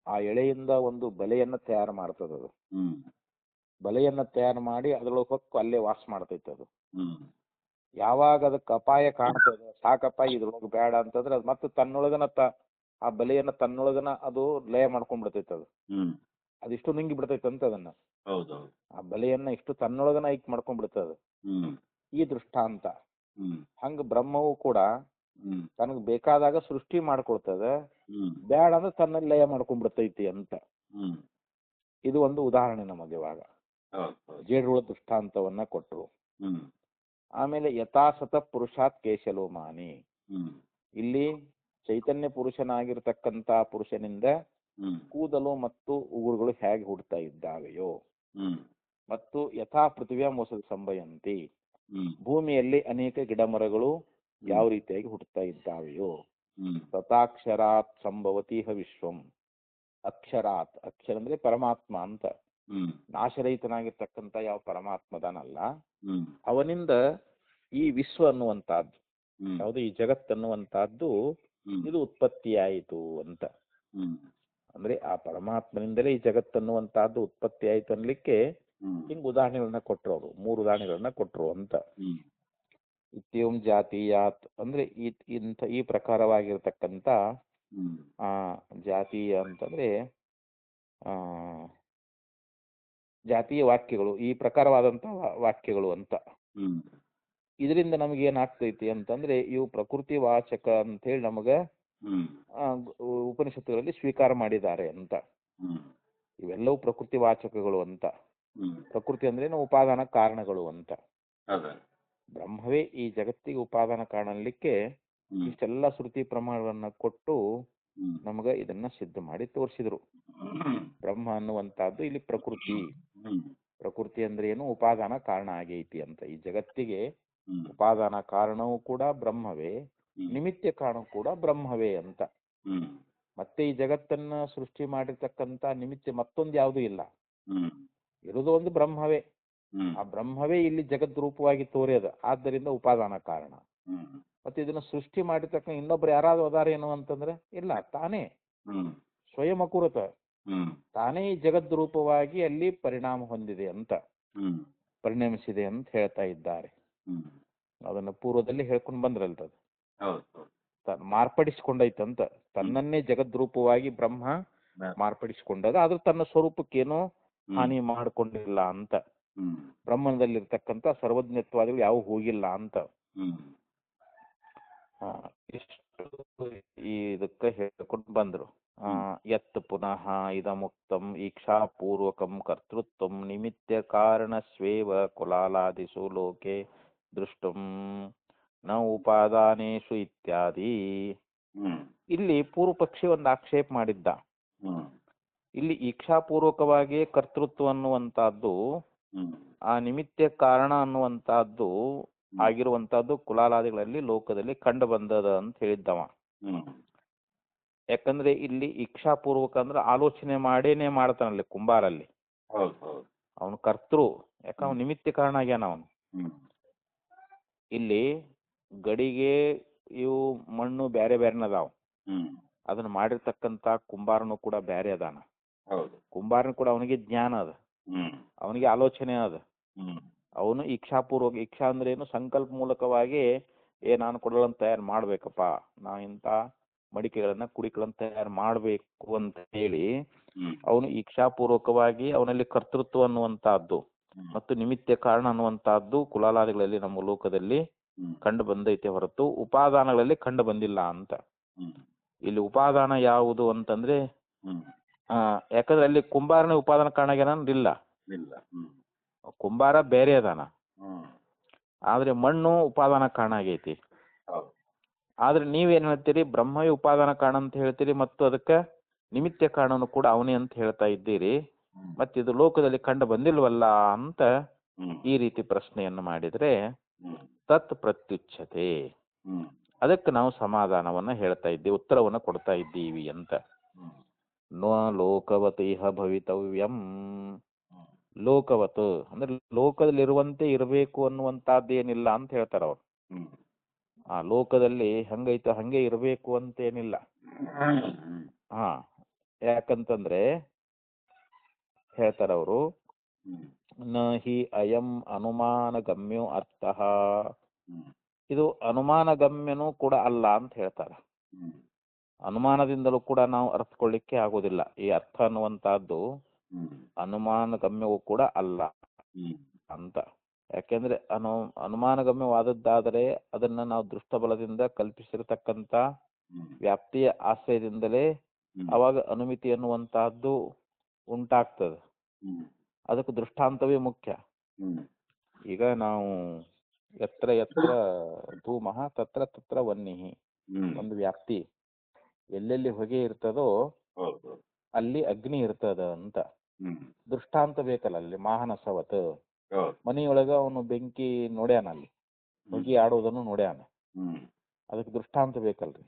ಆ ಎಳೆಯಿಂದ ಒಂದು ಬಲೆಯನ್ನ ತಯಾರು ಮಾಡ್ತದದು. ಬಲೆಯನ್ನ ತಯಾರು ಮಾಡಿ ಅದ್ರೊಳಗೆ ಹೊಕ್ಕು ಅಲ್ಲೇ ವಾಸ ಮಾಡ್ತೈತೆ ಅದು. ಯಾವಾಗ ಅದಕ್ಕೆ ಅಪಾಯ ಕಾಣ್ತದೆ, ಸಾಕಪ್ಪ ಇದ್ರೊಳಗೆ ಬೇಡ ಅಂತಂದ್ರೆ ಅದು ಮತ್ತೆ ತನ್ನೊಳಗನ ಆ ಬಲೆಯನ್ನ ತನ್ನೊಳಗನ ಅದು ಲಯ ಮಾಡ್ಕೊಂಡ್ಬಿಡ್ತೈತೆ. ಅದು ಅದಿಷ್ಟು ನುಂಗಿ ಬಿಡ್ತೈತೆ ಅಂತ ಅದನ್ನ, ಆ ಬಲೆಯನ್ನ ಇಷ್ಟು ತನ್ನೊಳಗನ ಐಕ್ ಮಾಡ್ಕೊಂಡ್ಬಿಡ್ತದೆ. ಈ ದೃಷ್ಟಾಂತ ಹಂಗ ಬ್ರಹ್ಮವು ಕೂಡ ತನಗ್ ಬೇಕಾದಾಗ ಸೃಷ್ಟಿ ಮಾಡ್ಕೊಳ್ತದೆ, ಬೇಡ ಅಂದ್ರೆ ತನ್ನಲ್ಲಿ ಲಯ ಮಾಡ್ಕೊಂಡ್ಬಿಡ್ತೈತಿ ಅಂತ. ಇದು ಒಂದು ಉದಾಹರಣೆ ನಮಗೆ ಇವಾಗ ಜೇಡುಹುಳ ದೃಷ್ಟಾಂತವನ್ನ ಕೊಟ್ಟರು. ಆಮೇಲೆ ಯಥಾಸತ ಪುರುಷಾತ್ ಕೇಶಲೋಮಾನಿ, ಇಲ್ಲಿ ಚೈತನ್ಯ ಪುರುಷನಾಗಿರ್ತಕ್ಕಂತ ಪುರುಷನಿಂದ ಕೂದಲು ಮತ್ತು ಉಗುರುಗಳು ಹೇಗೆ ಹುಡ್ತಾ ಇದ್ದಾವೆಯೋ, ಮತ್ತು ಯಥಾ ಪೃಥ್ವಿಯ ಮೋಸದ ಸಂಭಯಂತಿ, ಭೂಮಿಯಲ್ಲಿ ಅನೇಕ ಗಿಡ ಮರಗಳು ಯಾವ ರೀತಿಯಾಗಿ ಹುಟ್ಟುತ್ತಾ ಇದ್ದಾವೆಯೋ, ತಥಾಕ್ಷರಾತ್ ಸಂಭವತಿಹ ವಿಶ್ವಂ, ಅಕ್ಷರಾತ್, ಅಕ್ಷರ ಅಂದ್ರೆ ಪರಮಾತ್ಮ ಅಂತ, ನಾಶರಹಿತನಾಗಿರ್ತಕ್ಕಂಥ ಯಾವ ಪರಮಾತ್ಮದನಲ್ಲ ಅವನಿಂದ ಈ ವಿಶ್ವ ಅನ್ನುವಂತಹದ್ದು, ಯಾವುದು ಈ ಜಗತ್ತನ್ನುವಂತಹದ್ದು ಇದು ಉತ್ಪತ್ತಿಯಾಯಿತು ಅಂತ. ಅಂದ್ರೆ ಆ ಪರಮಾತ್ಮನಿಂದಲೇ ಈ ಜಗತ್ತನ್ನುವಂತಹದ್ದು ಉತ್ಪತ್ತಿ ಆಯ್ತು ಅನ್ಲಿಕ್ಕೆ ಹಿಂಗ್ ಉದಾಹರಣೆಗಳನ್ನ ಕೊಟ್ರು ಅವರು, 3 ಉದಾಹರಣೆಗಳನ್ನ ಕೊಟ್ರು ಅಂತ. ಇತ್ಯಂ ಜಾತೀಯಾತ್ ಅಂದ್ರೆ ಈ ಪ್ರಕಾರವಾಗಿರ್ತಕ್ಕಂಥ ಜಾತೀಯ ಅಂತಂದ್ರೆ ಜಾತೀಯ ವಾಕ್ಯಗಳು, ಈ ಪ್ರಕಾರವಾದಂತ ವಾಕ್ಯಗಳು ಅಂತ. ಇದರಿಂದ ನಮಗೆ ಏನಾಗ್ತೈತಿ ಅಂತಂದ್ರೆ ಇವು ಪ್ರಕೃತಿ ವಾಚಕ ಅಂತ ಹೇಳಿ ನಮಗ ಉಪನಿಷತ್ತುಗಳಲ್ಲಿ ಸ್ವೀಕಾರ ಮಾಡಿದ್ದಾರೆ ಅಂತ. ಇವೆಲ್ಲವೂ ಪ್ರಕೃತಿ ವಾಚಕಗಳು ಅಂತ. ಪ್ರಕೃತಿ ಅಂದ್ರೆ ಉಪಾದಾನ ಕಾರಣಗಳು ಅಂತ. ಬ್ರಹ್ಮವೇ ಈ ಜಗತ್ತಿಗೆ ಉಪಾದಾನ ಕಾಣಲಿಕ್ಕೆ ಇಷ್ಟೆಲ್ಲ ಶ್ರುತಿ ಪ್ರಮಾಣಗಳನ್ನ ಕೊಟ್ಟು ನಮಗ ಇದನ್ನ ಸಿದ್ಧ ಮಾಡಿ ತೋರಿಸಿದ್ರು. ಬ್ರಹ್ಮ ಅನ್ನುವಂತಹದ್ದು ಇಲ್ಲಿ ಪ್ರಕೃತಿ, ಪ್ರಕೃತಿ ಅಂದ್ರೆ ಏನು, ಉಪಾದಾನ ಕಾರಣ ಆಗೈತಿ ಅಂತ. ಈ ಜಗತ್ತಿಗೆ ಉಪಾದಾನ ಕಾರಣವೂ ಕೂಡ ಬ್ರಹ್ಮವೇ, ನಿಮಿತ್ತ ಕಾರಣ ಕೂಡ ಬ್ರಹ್ಮವೇ ಅಂತ. ಮತ್ತೆ ಈ ಜಗತ್ತನ್ನ ಸೃಷ್ಟಿ ಮಾಡಿರ್ತಕ್ಕಂತ ನಿಮಿತ್ತ ಮತ್ತೊಂದು ಯಾವುದೂ ಇಲ್ಲ, ಇರೋದು ಒಂದು ಬ್ರಹ್ಮವೇ. ಆ ಬ್ರಹ್ಮವೇ ಇಲ್ಲಿ ಜಗದ್ ರೂಪವಾಗಿ ತೋರ್ಯದ, ಆದ್ದರಿಂದ ಉಪಾದಾನ ಕಾರಣ. ಮತ್ತೆ ಇದನ್ನ ಸೃಷ್ಟಿ ಮಾಡಿರ್ತಕ್ಕ ಇನ್ನೊಬ್ರು ಯಾರಾದ್ರೂ ಅದಾರ ಏನು ಅಂತಂದ್ರೆ ಇಲ್ಲ, ತಾನೇ ಸ್ವಯಂ ಅಕುರತ ತಾನೇ ಈ ಜಗದ್ ರೂಪವಾಗಿ ಅಲ್ಲಿ ಪರಿಣಾಮ ಹೊಂದಿದೆ ಅಂತ, ಪರಿಣಮಿಸಿದೆ ಅಂತ ಹೇಳ್ತಾ ಇದ್ದಾರೆ. ಅದನ್ನ ಪೂರ್ವದಲ್ಲಿ ಹೇಳ್ಕೊಂಡು ಬಂದ್ರಲ್ರ, ಮಾರ್ಪಡಿಸಿಕೊಂಡೈತಂತ, ತನ್ನನ್ನೇ ಜಗದ್ರೂಪವಾಗಿ ಬ್ರಹ್ಮ ಮಾರ್ಪಡಿಸಿಕೊಂಡಾಗ ಆದ್ರೂ ತನ್ನ ಸ್ವರೂಪಕ್ಕೇನೋ ಹಾನಿ ಮಾಡಿಕೊಂಡಿಲ್ಲ ಅಂತ. ಬ್ರಹ್ಮನದಲ್ಲಿರ್ತಕ್ಕಂಥ ಸರ್ವಜ್ಞತ್ವಾದಿಗಳು ಯಾವ ಹೋಗಿಲ್ಲ ಅಂತ. ಇಷ್ಟು ಇದಕ್ಕೆ ಹೇಳ್ಕೊಂಡು ಬಂದ್ರು. ಯತ್ ಪುನಃ ಇದ ಮುಕ್ತಂ ಈಕ್ಷಾಪೂರ್ವಕಂ ಕರ್ತೃತ್ವಂ ನಿಮಿತ್ತ ಕಾರಣಸ್ವೇವ ಕುಲಾಲಾದಿಷು ಲೋಕೆ ದೃಷ್ಟುಂ ನ ಉಪಾದಾನೇಶು ಇತ್ಯಾದಿ. ಇಲ್ಲಿ ಪೂರ್ವ ಪಕ್ಷಿ ಒಂದು ಆಕ್ಷೇಪ ಮಾಡಿದ್ದ. ಇಲ್ಲಿ ಈಕ್ಷಾಪೂರ್ವಕವಾಗಿ ಕರ್ತೃತ್ವ ಅನ್ನುವಂತಹದ್ದು, ಆ ನಿಮಿತ್ತ ಕಾರಣ ಅನ್ನುವಂತಹದ್ದು ಆಗಿರುವಂತಹದ್ದು ಕುಲಾಲಾದಿಗಳಲ್ಲಿ ಲೋಕದಲ್ಲಿ ಕಂಡು ಬಂದದ ಅಂತ ಹೇಳಿದ್ದವ. ಯಾಕಂದ್ರೆ ಇಲ್ಲಿ ಇಚ್ಛಾಪೂರ್ವಕ ಅಂದ್ರೆ ಆಲೋಚನೆ ಮಾಡೇನೆ ಮಾಡ್ತಾನಲ್ಲಿ ಕುಂಬಾರಲ್ಲಿ, ಅವನು ಕರ್ತೃ, ಯಾಕ ಅವನು ನಿಮಿತ್ತ ಕಾರಣ ಆಗ್ಯಾನ ಅವನು. ಇಲ್ಲಿ ಗಡಿಗೆ ಇವು ಮಣ್ಣು ಬೇರೆ ಬೇರೆನ ಅದಾವ, ಅದನ್ನ ಮಾಡಿರ್ತಕ್ಕಂತ ಕುಂಬಾರನು ಕೂಡ ಬೇರೆ ಅದಾನ. ಕುಂಬಾರನು ಕೂಡ ಅವನಿಗೆ ಜ್ಞಾನ ಅದ, ಅವನಿಗೆ ಆಲೋಚನೆ ಅದ. ಅವನು ಇಚ್ಛಾಪೂರ್ವಕ, ಇಚ್ಛಾ ಅಂದ್ರೆ ಏನು, ಸಂಕಲ್ಪ ಮೂಲಕವಾಗಿ ನಾನು ಕೊಡಲನ್ನು ತಯಾರು ಮಾಡ್ಬೇಕಪ್ಪ, ನಾ ಇಂತ ಮಡಿಕೆಗಳನ್ನ ಕುಡಿಕೆಗಳನ್ನ ತಯಾರು ಮಾಡ್ಬೇಕು ಅಂತ ಹೇಳಿ ಅವನು ಇಚ್ಛಾಪೂರ್ವಕವಾಗಿ ಅವನಲ್ಲಿ ಕರ್ತೃತ್ವ ಅನ್ನುವಂತಹದ್ದು ಮತ್ತು ನಿಮಿತ್ತ ಕಾರಣ ಅನ್ನುವಂತಹದ್ದು ಕುಲಾಲಾದಿಗಳಲ್ಲಿ ನಮ್ಮ ಲೋಕದಲ್ಲಿ ಕಂಡು ಬಂದೈತೆ ಹೊರತು ಉಪಾದಾನಗಳಲ್ಲಿ ಕಂಡು ಬಂದಿಲ್ಲ ಅಂತ. ಇಲ್ಲಿ ಉಪಾದಾನ ಯಾವುದು ಅಂತಂದ್ರೆ ಯಾಕಂದ್ರೆ ಅಲ್ಲಿ ಕುಂಬಾರನೇ ಉಪಾದಾನ ಕಾರಣ ಇಲ್ಲ, ಕುಂಬಾರ ಬೇರೆ ಅದಾನ, ಆದ್ರೆ ಮಣ್ಣು ಉಪಾದಾನ ಕಾರಣ ಆಗೈತಿ. ಆದ್ರೆ ನೀವೇನ್ ಹೇಳ್ತೀರಿ, ಬ್ರಹ್ಮವೇ ಉಪಾದಾನ ಕಾರಣ ಅಂತ ಹೇಳ್ತೀರಿ, ಮತ್ತು ಅದಕ್ಕೆ ನಿಮಿತ್ತ ಕಾರಣನು ಕೂಡ ಅವನೇ ಅಂತ ಹೇಳ್ತಾ ಇದ್ದೀರಿ, ಮತ್ತೆ ಇದು ಲೋಕದಲ್ಲಿ ಕಂಡು ಬಂದಿಲ್ವಲ್ಲ ಅಂತ ಈ ರೀತಿ ಪ್ರಶ್ನೆಯನ್ನು ಮಾಡಿದ್ರೆ ತತ್ ಪ್ರತ್ಯುಚ್ಛತೆ, ಅದಕ್ಕೆ ನಾವು ಸಮಾಧಾನವನ್ನ ಹೇಳ್ತಾ ಇದ್ದೀವಿ, ಉತ್ತರವನ್ನ ಕೊಡ್ತಾ ಇದ್ದೀವಿ ಅಂತ. ನ ಲೋಕವತಿಹ ಭವಿತವ್ಯಂ, ಲೋಕವತ್ ಅಂದ್ರೆ ಲೋಕದಲ್ಲಿರುವಂತೆ ಇರಬೇಕು ಅನ್ನುವಂತಹದ್ದೇನಿಲ್ಲ ಅಂತ ಹೇಳ್ತಾರ ಅವ್ರು. ಆ ಲೋಕದಲ್ಲಿ ಹಂಗೈತ ಹಂಗೆ ಇರಬೇಕು ಅಂತೇನಿಲ್ಲ. ಯಾಕಂತಂದ್ರೆ ಹೇಳ್ತಾರ ಅವರು, ನ ಹಿ ಅಯಂ ಅನುಮಾನ ಗಮ್ಯೋ ಅರ್ಥಃ ಇದು ಅನುಮಾನಗಮ್ಯನೂ ಕೂಡ ಅಲ್ಲ ಅಂತ ಹೇಳ್ತಾರೆ. ಅನುಮಾನದಿಂದಲೂ ಕೂಡ ನಾವು ಅರ್ಥಕೊಳ್ಳಿಕ್ಕೆ ಆಗೋದಿಲ್ಲ. ಈ ಅರ್ಥ ಅನ್ನುವಂತಹದ್ದು ಅನುಮಾನಗಮ್ಯವೂ ಕೂಡ ಅಲ್ಲ ಅಂತ. ಯಾಕೆಂದ್ರೆ ಅನುಮಾನಗಮ್ಯವಾದದ್ದಾದರೆ ಅದನ್ನ ನಾವು ದೃಷ್ಟಬಲದಿಂದ ಕಲ್ಪಿಸಿರತಕ್ಕಂಥ ವ್ಯಾಪ್ತಿಯ ಆಶ್ರಯದಿಂದಲೇ ಅವಾಗ ಅನುಮಿತಿ ಅನ್ನುವಂತಹದ್ದು ಉಂಟಾಗ್ತದೆ. ಅದಕ್ಕೆ ದೃಷ್ಟಾಂತವೇ ಮುಖ್ಯ. ಈಗ ನಾವು ಎತ್ರ ಎತ್ರ ಧೂಮಃ ತತ್ರ ತತ್ರ ವನ್ನಿಃ, ಒಂದು ವ್ಯಾಪ್ತಿ ಎಲ್ಲೆಲ್ಲಿ ಹೊಗೆ ಇರ್ತದೋ ಅಲ್ಲಿ ಅಗ್ನಿ ಇರ್ತದ ಅಂತ ದೃಷ್ಟಾಂತ ಬೇಕಲ್ಲ. ಅಲ್ಲಿ ಮಾಹನಸವತ್ ಮನೆಯೊಳಗ ಅವನು ಬೆಂಕಿ ನೋಡ್ಯಾನ, ಅಲ್ಲಿ ಹೊಗೆ ಆಡೋದನ್ನು ನೋಡ್ಯಾನ, ಅದಕ್ಕೆ ದೃಷ್ಟಾಂತ ಬೇಕಲ್ರಿ.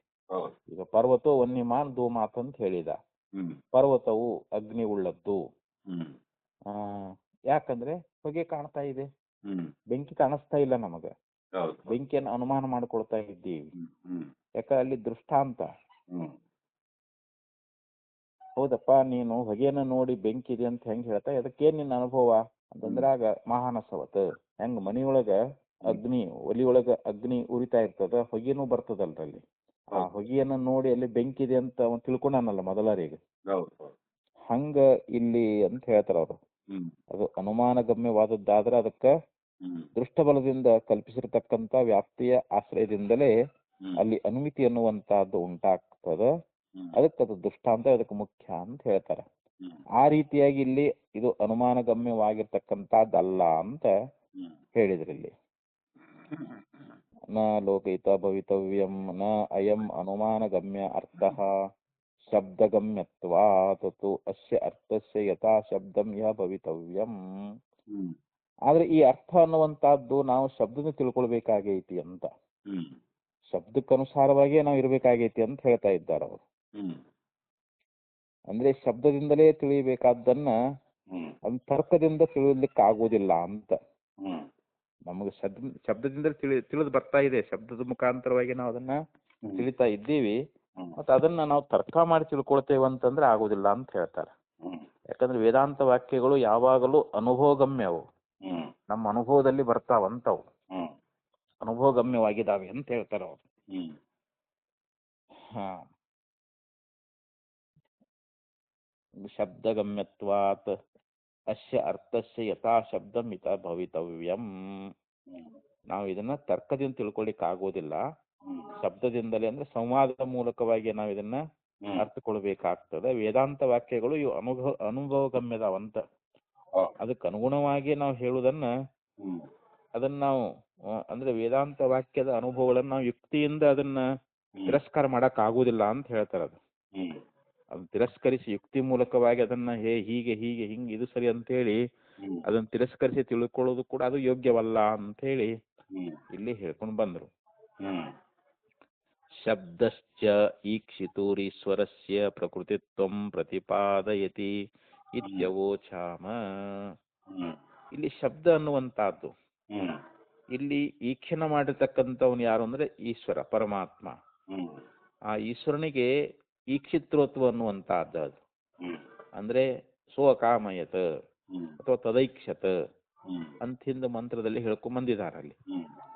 ಈಗ ಪರ್ವತೋ ವನ್ಯಮಾನ್ ಧೂಮಾತ್ ಅಂತ ಹೇಳಿದ. ಪರ್ವತವು ಅಗ್ನಿ ಉಳ್ಳದ್ದು. ಯಾಕಂದ್ರೆ ಹೊಗೆ ಕಾಣ್ತಾ ಇದೆ, ಬೆಂಕಿ ಕಾಣಿಸ್ತಾ ಇಲ್ಲ ನಮಗ. ಬೆಂಕಿಯನ್ನು ಅನುಮಾನ ಮಾಡ್ಕೊಳ್ತಾ ಇದ್ದೀವಿ. ಯಾಕ ಅಲ್ಲಿ ದೃಷ್ಟಾಂತ. ಹೌದಪ್ಪ, ನೀನು ಹೊಗೆಯನ್ನು ನೋಡಿ ಬೆಂಕಿ ಇದೆ ಅಂತ ಹೆಂಗ್ ಹೇಳ್ತಾ, ಅದಕ್ಕೇನ್ ನಿನ್ನ ಅನುಭವ ಅಂತಂದ್ರಾಗ ಮಹಾನಸವತ್ ಹೆಂಗ್ ಮನಿಯೊಳಗ ಅಗ್ನಿ, ಒಲಿಯೊಳಗ ಅಗ್ನಿ ಉರಿತಾ ಇರ್ತದ, ಹೊಗೆನೂ ಬರ್ತದಲ್ರಲ್ಲಿ. ಆ ಹೊಗೆಯನ್ನ ನೋಡಿ ಅಲ್ಲಿ ಬೆಂಕಿ ಇದೆ ಅಂತ ಅವನು ತಿಳ್ಕೊಂಡಾನಲ್ಲ ಮೊದಲರಿಗೆ, ಹಂಗ ಇಲ್ಲಿ ಅಂತ ಹೇಳ್ತಾರ ಅವರು. ಅದು ಅನುಮಾನಗಮ್ಯವಾದದ್ದಾದ್ರೆ ಅದಕ್ಕ ದೃಷ್ಟಬಲದಿಂದ ಕಲ್ಪಿಸಿರ್ತಕ್ಕಂಥ ವ್ಯಾಪ್ತಿಯ ಆಶ್ರಯದಿಂದಲೇ ಅಲ್ಲಿ ಅನುಮಿತಿ ಅನ್ನುವಂತಹದ್ದು ಉಂಟಾಗ್ತದ. ಅದಕ್ಕೆ ಅದು ದೃಷ್ಟಾಂತ ಅದಕ್ಕೆ ಮುಖ್ಯ ಅಂತ ಹೇಳ್ತಾರೆ. ಆ ರೀತಿಯಾಗಿ ಇಲ್ಲಿ ಇದು ಅನುಮಾನಗಮ್ಯವಾಗಿರ್ತಕ್ಕಂಥದ್ದಲ್ಲ ಅಂತ ಹೇಳಿದ್ರಲ್ಲಿ. ನ ಲೋಕಯಿತ ಭವಿತವ್ಯಂ ನ ಅಯಂ ಅನುಮಾನಗಮ್ಯ ಅರ್ಥಃ ಶಬ್ದಗಮ್ಯತ್ವಾತ್ ತು ಅಸ್ಯ ಅರ್ಥಸ್ಯ ಯಥಾ ಶಬ್ದಂ ಯಹ ಭವಿತವ್ಯಂ. ಆದ್ರೆ ಈ ಅರ್ಥ ಅನ್ನುವಂತಹದ್ದು ನಾವು ಶಬ್ದದಿಂದ ತಿಳ್ಕೊಳ್ಬೇಕಾಗೈತಿ ಅಂತ, ಶಬ್ದಕ್ಕನುಸಾರವಾಗಿಯೇ ನಾವು ಇರ್ಬೇಕಾಗೈತಿ ಅಂತ ಹೇಳ್ತಾ ಇದ್ದಾರೆ ಅವರು. ಅಂದ್ರೆ ಶಬ್ದದಿಂದಲೇ ತಿಳಿಯಬೇಕಾದ್ದನ್ನ ಅದು ತರ್ಕದಿಂದ ತಿಳಿಲಿಕ್ಕೆ ಆಗೋದಿಲ್ಲ ಅಂತ. ನಮಗೆ ಶಬ್ದದಿಂದ ತಿಳಿದು ಬರ್ತಾ ಇದೆ, ಶಬ್ದದ ಮುಖಾಂತರವಾಗಿ ನಾವು ಅದನ್ನ ತಿಳಿತಾ ಇದ್ದೀವಿ. ಮತ್ತೆ ಅದನ್ನ ನಾವು ತರ್ಕ ಮಾಡಿ ತಿಳ್ಕೊಳ್ತೇವೆ ಅಂತಂದ್ರೆ ಆಗೋದಿಲ್ಲ ಅಂತ ಹೇಳ್ತಾರೆ. ಯಾಕಂದ್ರೆ ವೇದಾಂತ ವಾಕ್ಯಗಳು ಯಾವಾಗಲೂ ಅನುಭವಗಮ್ಯವು, ನಮ್ಮ ಅನುಭವದಲ್ಲಿ ಬರ್ತಾವಂತವು, ಅನುಭವಗಮ್ಯವಾಗಿದ್ದಾವೆ ಅಂತ ಹೇಳ್ತಾರೆ ಅವರು. ಶಬ್ದಗಮ್ಯತ್ವಾತ್ ಅಸ್ಯ ಅರ್ಥಸ್ಯ ಯಥಾ ಶಬ್ದಂ ಇತ ಭವಿತವ್ಯಂ. ನಾವು ಇದನ್ನ ತರ್ಕದಿಂದ ತಿಳ್ಕೊಳ್ಳಿಕ್ ಆಗೋದಿಲ್ಲ, ಶಬ್ದದಿಂದಲೇ ಅಂದ್ರೆ ಸಂವಾದದ ಮೂಲಕವಾಗಿ ನಾವು ಇದನ್ನ ಅರ್ಥಕೊಳ್ಬೇಕಾಗ್ತದೆ. ವೇದಾಂತ ವಾಕ್ಯಗಳು ಇವು ಅನುಭವಗಮ್ಯದಾವಂತ. ಅದಕ್ಕೆ ಅನುಗುಣವಾಗಿ ನಾವು ಹೇಳುವುದನ್ನ ಅದನ್ನ ನಾವು ಅಂದ್ರೆ ವೇದಾಂತ ವಾಕ್ಯದ ಅನುಭವಗಳನ್ನ ನಾವು ಯುಕ್ತಿಯಿಂದ ಅದನ್ನ ತಿರಸ್ಕಾರ ಮಾಡಕ್ ಆಗುದಿಲ್ಲ ಅಂತ ಹೇಳ್ತಾರೆ. ಅದನ್ನ ತಿರಸ್ಕರಿಸಿ ಯುಕ್ತಿ ಮೂಲಕವಾಗಿ ಅದನ್ನ ಹೀಗೆ ಹೀಗೆ ಹಿಂಗೆ ಇದು ಸರಿ ಅಂತ ಹೇಳಿ ಅದನ್ನ ತಿರಸ್ಕರಿಸಿ ತಿಳ್ಕೊಳ್ಳೋದು ಕೂಡ ಅದು ಯೋಗ್ಯವಲ್ಲ ಅಂತ ಹೇಳಿ ಇಲ್ಲಿ ಹೇಳ್ಕೊಂಡು ಬಂದ್ರು. ಶಬ್ದಶ್ಚ ಈಕ್ಷಿತೂರೀಶ್ವರಸ್ಯ ಪ್ರಕೃತಿತ್ವಂ ಪ್ರತಿಪಾದಯತಿ ಇತ್ಯವೋಚಾಮ. ಇಲ್ಲಿ ಶಬ್ದ ಅನ್ನುವಂತಹದ್ದು ಇಲ್ಲಿ ಈಕ್ಷಣ ಮಾಡಿರ್ತಕ್ಕಂಥವನು ಯಾರು ಅಂದ್ರೆ ಈಶ್ವರ ಪರಮಾತ್ಮ. ಆ ಈಶ್ವರನಿಗೆ ಈಕ್ಷಿತೃತ್ವ ಅನ್ನುವಂತಹದ್ದು ಅದು. ಅಂದ್ರೆ ಸ್ವಕಾಮಯತ ಅಥವಾ ತದೈಕ್ಷತ ಅಂತ ಹಿಂದ ಮಂತ್ರದಲ್ಲಿ ಹೇಳ್ಕೊಂಡ್ ಬಂದಿದ್ದಾರೆ ಅಲ್ಲಿ.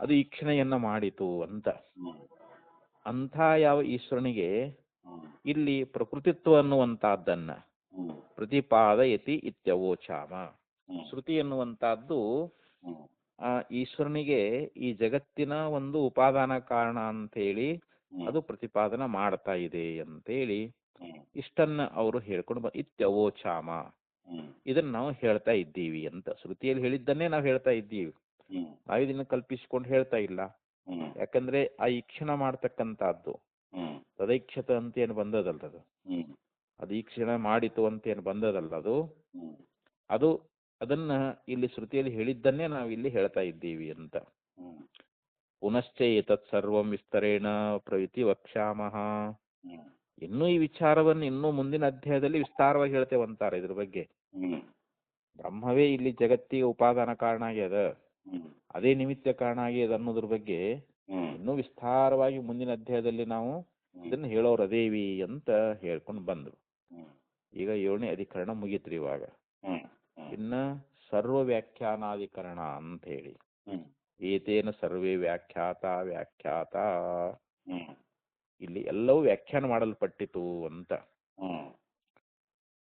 ಅದು ಈಕ್ಷಣೆಯನ್ನ ಮಾಡಿತು ಅಂತ. ಅಂಥ ಯಾವ ಈಶ್ವರನಿಗೆ ಇಲ್ಲಿ ಪ್ರಕೃತಿತ್ವ ಅನ್ನುವಂತಹದ್ದನ್ನ ಪ್ರತಿಪಾದಯತಿ ಇತ್ಯವೋಚಾಮ. ಶ್ರುತಿ ಎನ್ನುವಂತಹದ್ದು ಆ ಈಶ್ವರನಿಗೆ ಈ ಜಗತ್ತಿನ ಒಂದು ಉಪಾದಾನ ಕಾರಣ ಅಂತ ಹೇಳಿ ಅದು ಪ್ರತಿಪಾದನ ಮಾಡ್ತಾ ಇದೆ ಅಂತೇಳಿ ಇಷ್ಟನ್ನ ಅವರು ಹೇಳ್ಕೊಂಡು ಇತ್ಯವೋಚಾಮ. ಇದನ್ನ ನಾವು ಹೇಳ್ತಾ ಇದ್ದೀವಿ ಅಂತ. ಶ್ರುತಿಯಲ್ಲಿ ಹೇಳಿದ್ದನ್ನೇ ನಾವು ಹೇಳ್ತಾ ಇದ್ದೀವಿ, ನಾವು ಇದನ್ನ ಕಲ್ಪಿಸಿಕೊಂಡು ಹೇಳ್ತಾ ಇಲ್ಲ. ಯಾಕಂದ್ರೆ ಆ ಈಕ್ಷಣ ಮಾಡ್ತಕ್ಕಂಥದ್ದು ತದೈಕ್ಷತ ಅಂತ ಏನು ಬಂದದಲ್ರದು, ಅದು ಈಕ್ಷಣ ಮಾಡಿತು ಅಂತ ಏನು ಬಂದದಲ್ಲ ಅದು ಅದನ್ನ ಇಲ್ಲಿ ಶ್ರುತಿಯಲ್ಲಿ ಹೇಳಿದ್ದನ್ನೇ ನಾವು ಇಲ್ಲಿ ಹೇಳ್ತಾ ಇದ್ದೀವಿ ಅಂತ. ಪುನಶ್ಚ ಏತತ್ ಸರ್ವಂ ವಿಸ್ತರೇಣ ಪ್ರವಿತಿ ವಕ್ಷಾಮಹ. ಇನ್ನೂ ಈ ವಿಚಾರವನ್ನು ಇನ್ನೂ ಮುಂದಿನ ಅಧ್ಯಾಯದಲ್ಲಿ ವಿಸ್ತಾರವಾಗಿ ಹೇಳ್ತೇವಂತಾರೆ ಇದ್ರ ಬಗ್ಗೆ. ಬ್ರಹ್ಮವೇ ಇಲ್ಲಿ ಜಗತ್ತಿಗೆ ಉಪಾದಾನ ಕಾರಣ ಆಗ್ಯದ, ಅದೇ ನಿಮಿತ್ತ ಕಾರಣ ಆಗ್ಯದ ಅನ್ನೋದ್ರ ಬಗ್ಗೆ ಇನ್ನೂ ವಿಸ್ತಾರವಾಗಿ ಮುಂದಿನ ಅಧ್ಯಾಯದಲ್ಲಿ ನಾವು ಇದನ್ನ ಹೇಳೋರು ಅದೇವಿ ಅಂತ ಹೇಳ್ಕೊಂಡು ಬಂದ್ರು. ಈಗ 7ನೇ ಅಧಿಕರಣ ಮುಗೀತ್ರಿ. ಇವಾಗ ಇನ್ನ ಸರ್ವ ವ್ಯಾಖ್ಯಾನಾಧಿಕರಣ ಅಂತ ಹೇಳಿ ಏತೇನ ಸರ್ವೇ ವ್ಯಾಖ್ಯಾತ ಇಲ್ಲಿ ಎಲ್ಲವೂ ವ್ಯಾಖ್ಯಾನ ಮಾಡಲ್ಪಟ್ಟಿತು ಅಂತ.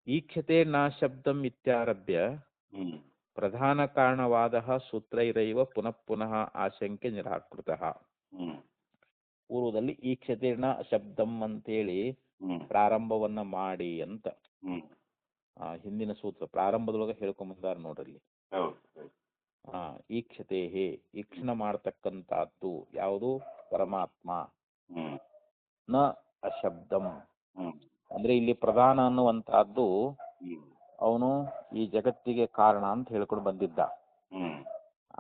ಈಕ್ಷತೆ ನ ಶಬ್ದಂ ಇತ್ಯಾರಭ್ಯ ಪ್ರಧಾನ ಕಾರಣವಾದ ಸೂತ್ರೈರೈವ ಪುನಃ ಪುನಃ ಆಶಂಕೆ ನಿರಾಕೃತ. ಪೂರ್ವದಲ್ಲಿ ಈಕ್ಷತೆ ನ ಶಬ್ದಂ ಅಂತೇಳಿ ಪ್ರಾರಂಭವನ್ನ ಮಾಡಿ ಅಂತ ಹಿಂದಿನ ಸೂತ್ರ ಪ್ರಾರಂಭದೊಳಗೆ ಹೇಳ್ಕೊಂಬಂದಾರ ನೋಡ್ರಲ್ಲಿ. ಈಕ್ಷತೆ ಈಕ್ಷಣ ಮಾಡತಕ್ಕಂಥದ್ದು ಯಾವುದು? ಪರಮಾತ್ಮ. ನ ಅಶಬ್ದಂ ಅಂದ್ರೆ ಇಲ್ಲಿ ಪ್ರಧಾನ ಅನ್ನುವಂತಹದ್ದು ಅವನು ಈ ಜಗತ್ತಿಗೆ ಕಾರಣ ಅಂತ ಹೇಳ್ಕೊಂಡು ಬಂದಿದ್ದ.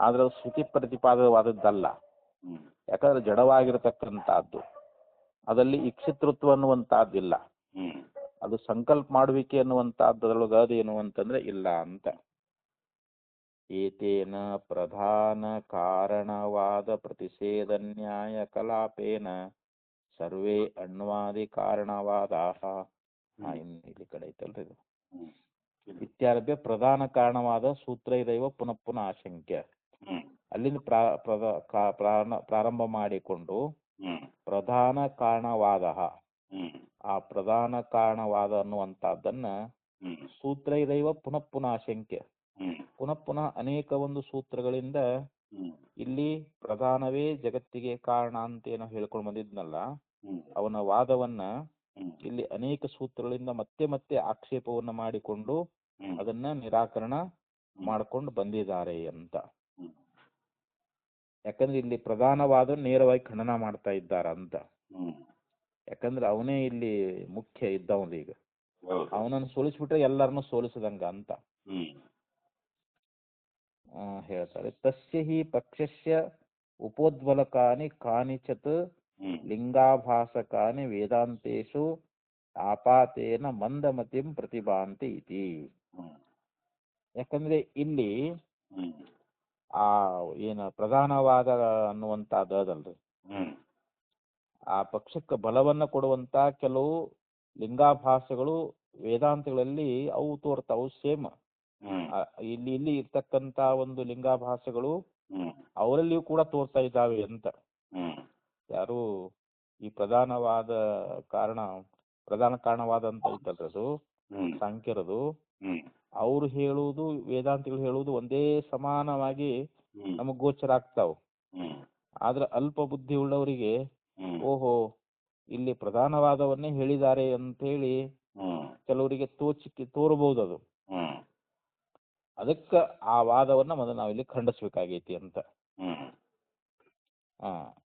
ಆದ್ರೆ ಶ್ರುತಿ ಪ್ರತಿಪಾದವಾದದ್ದಲ್ಲ. ಯಾಕಂದ್ರೆ ಜಡವಾಗಿರತಕ್ಕಂಥದ್ದು ಅದಲ್ಲಿ ಇಕ್ಷಿತೃತ್ವ ಅನ್ನುವಂತಹದ್ದಿಲ್ಲ. ಅದು ಸಂಕಲ್ಪ ಮಾಡುವಿಕೆ ಅನ್ನುವಂತಹದ್ದು ಅದರೊಳಗೆ ಅದೇನು ಅಂತಂದ್ರೆ ಇಲ್ಲ ಅಂತ. ಏತೇನ ಪ್ರಧಾನ ಕಾರಣವಾದ ಪ್ರತಿಷೇಧ ನ್ಯಾಯ ಕಲಾಪೇನ ಸರ್ವೇ ಅಣ್ವಾದಿ ಕಾರಣವಾದಾಹ. ಇಲ್ಲಿ ಕಡೆ ಐತಲ್ರಿ ಇದು. ಇತ್ಯಾರಭ್ಯ ಪ್ರಧಾನ ಕಾರಣವಾದ ಸೂತ್ರ ಇದೈವ ಪುನಃ ಪುನಃ ಆಶಂಕ್ಯ. ಅಲ್ಲಿಂದ ಪ್ರಾರಂಭ ಮಾಡಿಕೊಂಡು ಪ್ರಧಾನ ಕಾರಣವಾದ ಆ ಪ್ರಧಾನ ಕಾರಣವಾದ ಅನ್ನುವಂತಹದ್ದನ್ನ ಸೂತ್ರ ಇದೈವ ಪುನಃ ಪುನಃ ಆಶಂಕ್ಯ ಪುನಃ ಪುನಃ ಅನೇಕ ಒಂದು ಸೂತ್ರಗಳಿಂದ ಇಲ್ಲಿ ಪ್ರಧಾನವೇ ಜಗತ್ತಿಗೆ ಕಾರಣ ಅಂತೇನೋ ಹೇಳ್ಕೊಂಡು ಬಂದಿದ್ನಲ್ಲ, ಅವನ ವಾದವನ್ನ ಇಲ್ಲಿ ಅನೇಕ ಸೂತ್ರಗಳಿಂದ ಮತ್ತೆ ಮತ್ತೆ ಆಕ್ಷೇಪವನ್ನ ಮಾಡಿಕೊಂಡು ಅದನ್ನ ನಿರಾಕರಣ ಮಾಡ್ಕೊಂಡು ಬಂದಿದ್ದಾರೆ ಅಂತ. ಯಾಕಂದ್ರೆ ಇಲ್ಲಿ ಪ್ರಧಾನವಾದ ನೇರವಾಗಿ ಖಂಡನ ಮಾಡ್ತಾ ಇದ್ದಾರ ಅಂತ. ಯಾಕಂದ್ರೆ ಅವನೇ ಇಲ್ಲಿ ಮುಖ್ಯ ಇದ್ದವನು. ಈಗ ಅವನನ್ನು ಸೋಲಿಸ್ಬಿಟ್ರೆ ಎಲ್ಲರನ್ನು ಸೋಲಿಸದಂಗ ಅಂತ ಹೇಳ್ತಾರೆ. ತಸ್ಯ ಹಿ ಪಕ್ಷಸ್ಯ ಉಪೋದ್ಬಲಕಾನಿ ಕಾನಿಚತ್ ಲಿಂಗಾಭಾಸಕಾನಿ ವೇದಾಂತೇಶು ಆಪಾತೇನ ಮಂದಮತಿಂ ಪ್ರತಿಭಾಂತಿ ಇತಿ. ಯಾಕಂದ್ರೆ ಇಲ್ಲಿ ಆ ಏನು ಪ್ರಧಾನವಾದ ಅನ್ನುವಂತಹದ್ದಲ್ರಿ, ಆ ಪಕ್ಷಕ್ಕೆ ಬಲವನ್ನ ಕೊಡುವಂತ ಕೆಲವು ಲಿಂಗಾಭಾಸಗಳು ವೇದಾಂತಗಳಲ್ಲಿ ಅವು ತೋರ್ತಾವು ಸೇಮ್. ಇಲ್ಲಿ ಇರ್ತಕ್ಕಂತ ಒಂದು ಲಿಂಗಾಭಾಸಗಳು ಅವರಲ್ಲಿಯೂ ಕೂಡ ತೋರ್ತಾ ಇದ್ದಾವೆ ಅಂತ. ಯಾರು ಈ ಪ್ರಧಾನ ಕಾರಣವಾದ ಅಂತ ಇದ್ದದ್ದು ಸಾಂಖ್ಯರದು, ಅವ್ರು ಹೇಳುವುದು ವೇದಾಂತಿಗಳು ಹೇಳುವುದು ಒಂದೇ ಸಮಾನವಾಗಿ ನಮಗ್ ಗೋಚರ ಆಗ್ತಾವ. ಆದ್ರೆ ಅಲ್ಪ ಬುದ್ಧಿ ಉಳ್ಳವರಿಗೆ ಓಹೋ ಇಲ್ಲಿ ಪ್ರಧಾನವಾದವನ್ನೇ ಹೇಳಿದ್ದಾರೆ ಅಂತ ಹೇಳಿ ಕೆಲವರಿಗೆ ತೋರಬಹುದು. ಅದು ಅದಕ್ಕ ಆ ವಾದವನ್ನ ಮೊದಲು ನಾವಿಲ್ಲಿ ಖಂಡಿಸ್ಬೇಕಾಗೈತಿ ಅಂತ.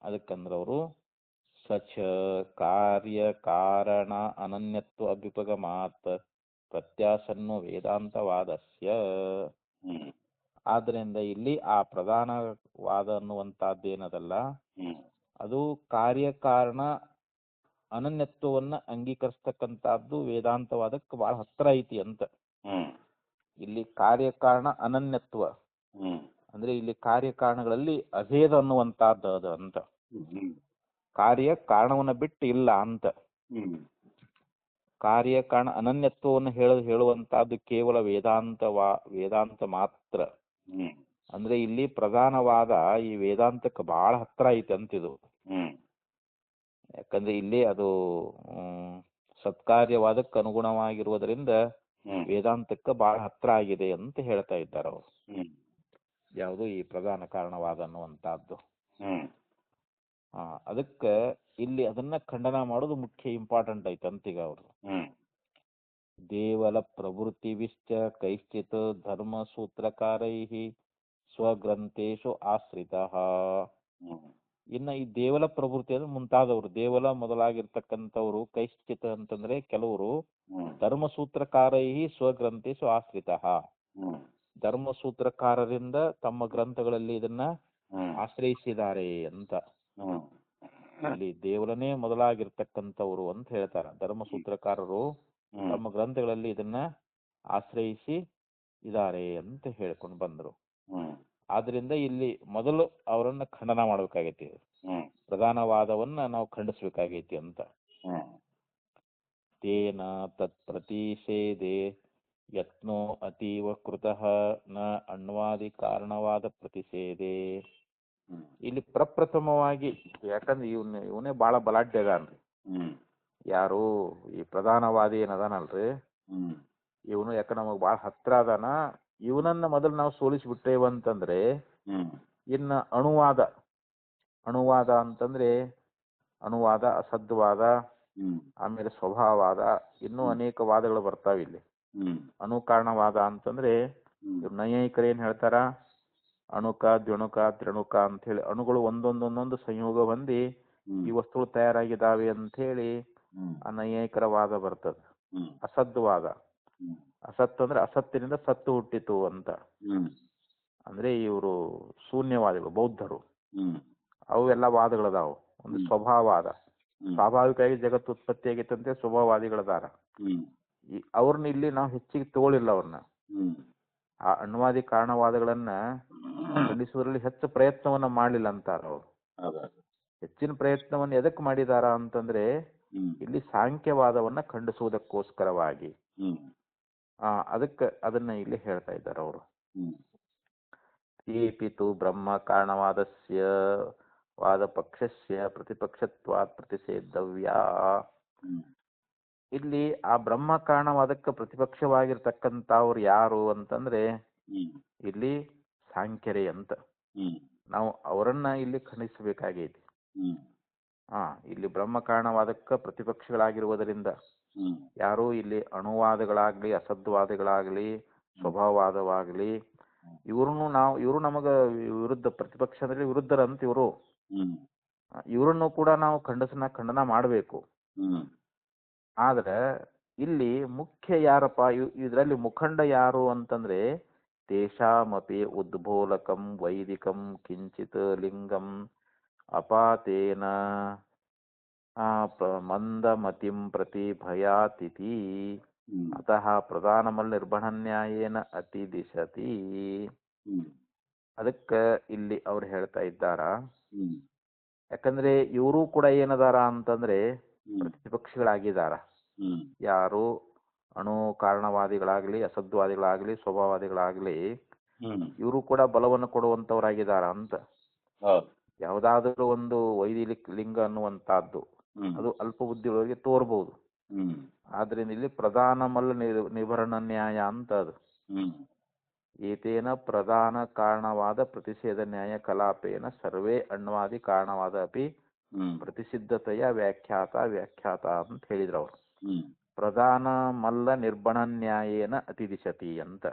ಅದಕ್ಕಂದ್ರ ಅವರು ಸಚ ಕಾರ್ಯ ಕಾರಣ ಅನನ್ಯತ್ವ ಅಭ್ಯುಪಗಮಾತ್ ಪ್ರತ್ಯಾಸನ್ನೋ ವೇದಾಂತವಾದಸ್ಯ. ಆದ್ರಿಂದ ಇಲ್ಲಿ ಆ ಪ್ರಧಾನವಾದ ಅನ್ನುವಂತಹದ್ದೇನದಲ್ಲ, ಅದು ಕಾರ್ಯಕಾರಣ ಅನನ್ಯತ್ವವನ್ನ ಅಂಗೀಕರಿಸ್ತಕ್ಕಂಥದ್ದು ವೇದಾಂತವಾದಕ್ಕೆ ಬಹಳ ಹತ್ರ ಐತಿ ಅಂತ. ಇಲ್ಲಿ ಕಾರ್ಯಕಾರಣ ಅನನ್ಯತ್ವ ಅಂದ್ರೆ ಇಲ್ಲಿ ಕಾರ್ಯಕಾರಣಗಳಲ್ಲಿ ಅಭೇದ ಅನ್ನುವಂತಹದ್ದು ಅದು ಅಂತ. ಕಾರ್ಯ ಕಾರಣವನ್ನ ಬಿಟ್ಟು ಇಲ್ಲ ಅಂತ. ಕಾರ್ಯಕಾರಣ ಅನನ್ಯತ್ವವನ್ನು ಹೇಳುವಂತಹದ್ದು ಕೇವಲ ವೇದಾಂತ ಮಾತ್ರ. ಅಂದ್ರೆ ಇಲ್ಲಿ ಪ್ರಧಾನವಾದ ಈ ವೇದಾಂತಕ್ಕೆ ಬಹಳ ಹತ್ರ ಐತೆ ಅಂತಿದು. ಯಾಕಂದ್ರೆ ಇಲ್ಲಿ ಅದು ಸತ್ಕಾರ್ಯವಾದಕ್ಕೆ ಅನುಗುಣವಾಗಿರುವುದರಿಂದ ವೇದಾಂತಕ್ಕೆ ಬಹಳ ಹತ್ರ ಆಗಿದೆ ಅಂತ ಹೇಳ್ತಾ ಇದ್ದಾರೆ ಅವರು. ಯಾವುದು ಈ ಪ್ರಧಾನ ಕಾರಣವಾದ ಅನ್ನುವಂತಹದ್ದು. ಅದಕ್ಕೆ ಇಲ್ಲಿ ಅದನ್ನ ಖಂಡನ ಮಾಡೋದು ಮುಖ್ಯ ಇಂಪಾರ್ಟೆಂಟ್ ಐತೆ ಅಂತೀಗ ಅವರು. ದೇವಲ ಪ್ರವೃತ್ತಿವಿಶ್ಚ ಕೈಶ್ಚಿತ್ ಧರ್ಮ ಸೂತ್ರಕಾರೈ ಸ್ವಗ್ರಂಥೇಶು ಆಶ್ರಿತಃ. ಇನ್ನ ಈ ದೇವಲ ಪ್ರವೃತ್ತಿ ಅಂದ್ರೆ ಮುಂತಾದವರು, ದೇವಲ ಮೊದಲಾಗಿರ್ತಕ್ಕಂಥವ್ರು, ಕೈಶ್ಚಿತ್ ಅಂತಂದ್ರೆ ಕೆಲವರು, ಧರ್ಮಸೂತ್ರಕಾರೈ ಸ್ವಗ್ರಂಥೇಶು ಆಶ್ರಿತಃ, ಧರ್ಮಸೂತ್ರಕಾರರಿಂದ ತಮ್ಮ ಗ್ರಂಥಗಳಲ್ಲಿ ಇದನ್ನ ಆಶ್ರಯಿಸಿದ್ದಾರೆ ಅಂತ. ಇಲ್ಲಿ ದೇವಲನೇ ಮೊದಲಾಗಿರ್ತಕ್ಕಂಥವ್ರು ಅಂತ ಹೇಳ್ತಾರ. ಧರ್ಮಸೂತ್ರಕಾರರು ತಮ್ಮ ಗ್ರಂಥಗಳಲ್ಲಿ ಇದನ್ನ ಆಶ್ರಯಿಸಿ ಇದ್ದಾರೆ ಅಂತ ಹೇಳ್ಕೊಂಡು ಬಂದರು. ಆದ್ರಿಂದ ಇಲ್ಲಿ ಮೊದಲು ಅವರನ್ನ ಖಂಡನ ಮಾಡ್ಬೇಕಾಗೈತಿ, ಪ್ರಧಾನವಾದವನ್ನ ನಾವು ಖಂಡಿಸ್ಬೇಕಾಗೈತಿ ಅಂತ. ತೇನ ತತ್ ಪ್ರತಿಷೇಧೆ ಯತ್ನೋ ಅತೀವ ಕೃತಃ ನ ಅಣ್ವಾದಿ ಕಾರಣವಾದ ಪ್ರತಿಷೇಧೆ. ಇಲ್ಲಿ ಪ್ರಪ್ರಥಮವಾಗಿ ಯಾಕಂದ್ರೆ ಇವನೇ ಭಾಳ ಬಲಾಢ್ಯ ಅದಾನ್ರಿ. ಯಾರು ಈ ಪ್ರಧಾನವಾದಿ ಏನದಾನಲ್ರಿ ಇವನು ಯಾಕ ನಮಗ್ ಭಾಳ ಹತ್ರ ಅದಾನ. ಇವನನ್ನ ಮೊದಲು ನಾವು ಸೋಲಿಸಿಬಿಟ್ಟೇವಂತಂದ್ರೆ ಇನ್ನ ಅಣುವಾದ ಅಂತಂದ್ರೆ ಅಣುವಾದ, ಅಸದ್ವಾದ, ಆಮೇಲೆ ಸ್ವಭಾವವಾದ, ಇನ್ನೂ ಅನೇಕ ವಾದಗಳು ಬರ್ತಾವ ಇಲ್ಲಿ. ಅಣುಕಾರಣವಾದ ಅಂತಂದ್ರೆ ನೈಯಾಯಿಕರು ಏನ್ ಹೇಳ್ತಾರ, ಅಣುಕ, ದ್ವಿಣುಕ, ತ್ರಿಣುಕ ಅಂತ ಹೇಳಿ ಅಣುಗಳು ಒಂದೊಂದೊಂದೊಂದು ಸಂಯೋಗ ಹೊಂದಿ ಈ ವಸ್ತುಗಳು ತಯಾರಾಗಿದ್ದಾವೆ ಅಂತ ಹೇಳಿ ಆ ನೈಯಾಯಿಕರ ವಾದ ಬರ್ತದ. ಅಸದ್ವಾದ, ಅಸತ್ ಅಂದ್ರೆ ಅಸತ್ತಿನಿಂದ ಸತ್ತು ಹುಟ್ಟಿತು ಅಂತ. ಅಂದ್ರೆ ಇವರು ಶೂನ್ಯವಾದಿಗಳು, ಬೌದ್ಧರು. ಅವೆಲ್ಲ ವಾದಗಳದಾವು. ಒಂದು ಸ್ವಭಾವವಾದ, ಸ್ವಾಭಾವಿಕವಾಗಿ ಜಗತ್ತು ಉತ್ಪತ್ತಿ ಆಗೈತಂತೆ ಸ್ವಭಾವವಾದಿಗಳದಾರ. ಅವ್ರನ್ನ ಇಲ್ಲಿ ನಾವು ಹೆಚ್ಚಿಗೆ ತಗೊಳಿಲ್ಲ. ಅವ್ರನ್ನ ಆ ಅಣ್ವಾದಿ ಕಾರಣವಾದಗಳನ್ನ ಖಂಡಿಸುವುದರಲ್ಲಿ ಹೆಚ್ಚು ಪ್ರಯತ್ನವನ್ನ ಮಾಡಲಿಲ್ಲ ಅಂತಾರ ಅವ್ರು. ಹೆಚ್ಚಿನ ಪ್ರಯತ್ನವನ್ನು ಎದಕ್ ಮಾಡಿದಾರ ಅಂತಂದ್ರೆ ಇಲ್ಲಿ ಸಾಂಖ್ಯವಾದವನ್ನ ಖಂಡಿಸುವುದಕ್ಕೋಸ್ಕರವಾಗಿ. ಅದಕ್ಕೆ ಅದನ್ನ ಇಲ್ಲಿ ಹೇಳ್ತಾ ಇದ್ದಾರೆ ಅವರು. ಏಪಿತು ಬ್ರಹ್ಮ ಕಾರಣವಾದಸ್ಯ ವಾದ ಪಕ್ಷಸ್ಯ ಪ್ರತಿಪಕ್ಷತ್ವಾತ್ ಪ್ರತಿಷೇಧವ್ಯಾ. ಇಲ್ಲಿ ಆ ಬ್ರಹ್ಮ ಕಾರಣವಾದಕ್ಕೆ ಪ್ರತಿಪಕ್ಷವಾಗಿರ್ತಕ್ಕಂಥವ್ರು ಯಾರು ಅಂತಂದ್ರೆ ಇಲ್ಲಿ ಸಾಂಖ್ಯರೇ ಅಂತ. ನಾವು ಅವರನ್ನ ಇಲ್ಲಿ ಖಂಡಿಸಬೇಕಾಗೈತಿ. ಇಲ್ಲಿ ಬ್ರಹ್ಮ ಕಾರಣವಾದಕ್ಕೆ ಪ್ರತಿಪಕ್ಷಗಳಾಗಿರುವುದರಿಂದ ಯಾರು ಇಲ್ಲಿ ಅಣುವಾದಗಳಾಗ್ಲಿ, ಅಸದ್ವಾದಿಗಳಾಗ್ಲಿ, ಸ್ವಭಾವವಾದವಾಗ್ಲಿ ಇವರು ನಮಗ ವಿರುದ್ಧ ಪ್ರತಿಪಕ್ಷ ಅಂದ್ರೆ ವಿರುದ್ಧರಂತ ಇವರು. ಇವರನ್ನು ಕೂಡ ನಾವು ಖಂಡನ ಮಾಡಬೇಕು. ಆದ್ರೆ ಇಲ್ಲಿ ಮುಖ್ಯ ಯಾರಪ್ಪ, ಇದರಲ್ಲಿ ಮುಖಂಡ ಯಾರು ಅಂತಂದ್ರೆ ತೇಷಾಮಪಿ ಉದ್ಬೋಲಕಂ ವೈದಿಕಂ ಕಿಂಚಿತ್ ಲಿಂಗಂ ಅಪಾತೇನ ಮಂದಮತಿಂ ಪ್ರತಿ ಭಯಾತಿಥಿ ಅತಃ ಪ್ರಧಾನಮಲ್ ನಿರ್ಬಣನ್ಯಾಯೇನ ಅತಿದಿಶತಿ. ಅದಕ್ಕ ಇಲ್ಲಿ ಅವ್ರು ಹೇಳ್ತಾ ಇದ್ದಾರ, ಯಾಕಂದ್ರೆ ಇವರು ಕೂಡ ಏನದಾರ ಅಂತಂದ್ರೆ ಪ್ರತಿಪಕ್ಷಗಳಾಗಿದ್ದಾರ. ಯಾರು ಅಣು ಕಾರಣವಾದಿಗಳಾಗ್ಲಿ, ಅಸದ್ವಾದಿಗಳಾಗ್ಲಿ, ಸ್ವಭಾವವಾದಿಗಳಾಗ್ಲಿ ಇವರು ಕೂಡ ಬಲವನ್ನು ಕೊಡುವಂತವರಾಗಿದ್ದಾರ ಅಂತ. ಯಾವುದಾದ್ರೂ ಒಂದು ವೈದಿಕ ಲಿಂಗ ಅನ್ನುವಂತಹದ್ದು ಅದು ಅಲ್ಪ ಬುದ್ಧಿಗಳಿಗೆ ತೋರ್ಬಹುದು. ಆದ್ರಿಂದ ಇಲ್ಲಿ ಪ್ರಧಾನ ಮಲ್ಲ ನಿಭರಣ ನ್ಯಾಯ ಅಂತ ಅದು. ಏತೇನ ಪ್ರಧಾನ ಕಾರಣವಾದ ಪ್ರತಿಷೇಧ ನ್ಯಾಯ ಕಲಾಪೇನ ಸರ್ವೇ ಅಣ್ವಾದಿ ಕಾರಣವಾದ ಅಪಿ ಪ್ರತಿಸಿದ್ಧತೆಯ ವ್ಯಾಖ್ಯಾತ ಅಂತ ಹೇಳಿದ್ರು ಅವರು. ಪ್ರಧಾನ ಮಲ್ಲ ನಿರ್ಬಣ ನ್ಯಾಯೇನ ಅತಿದಿಶತಿ ಅಂತ.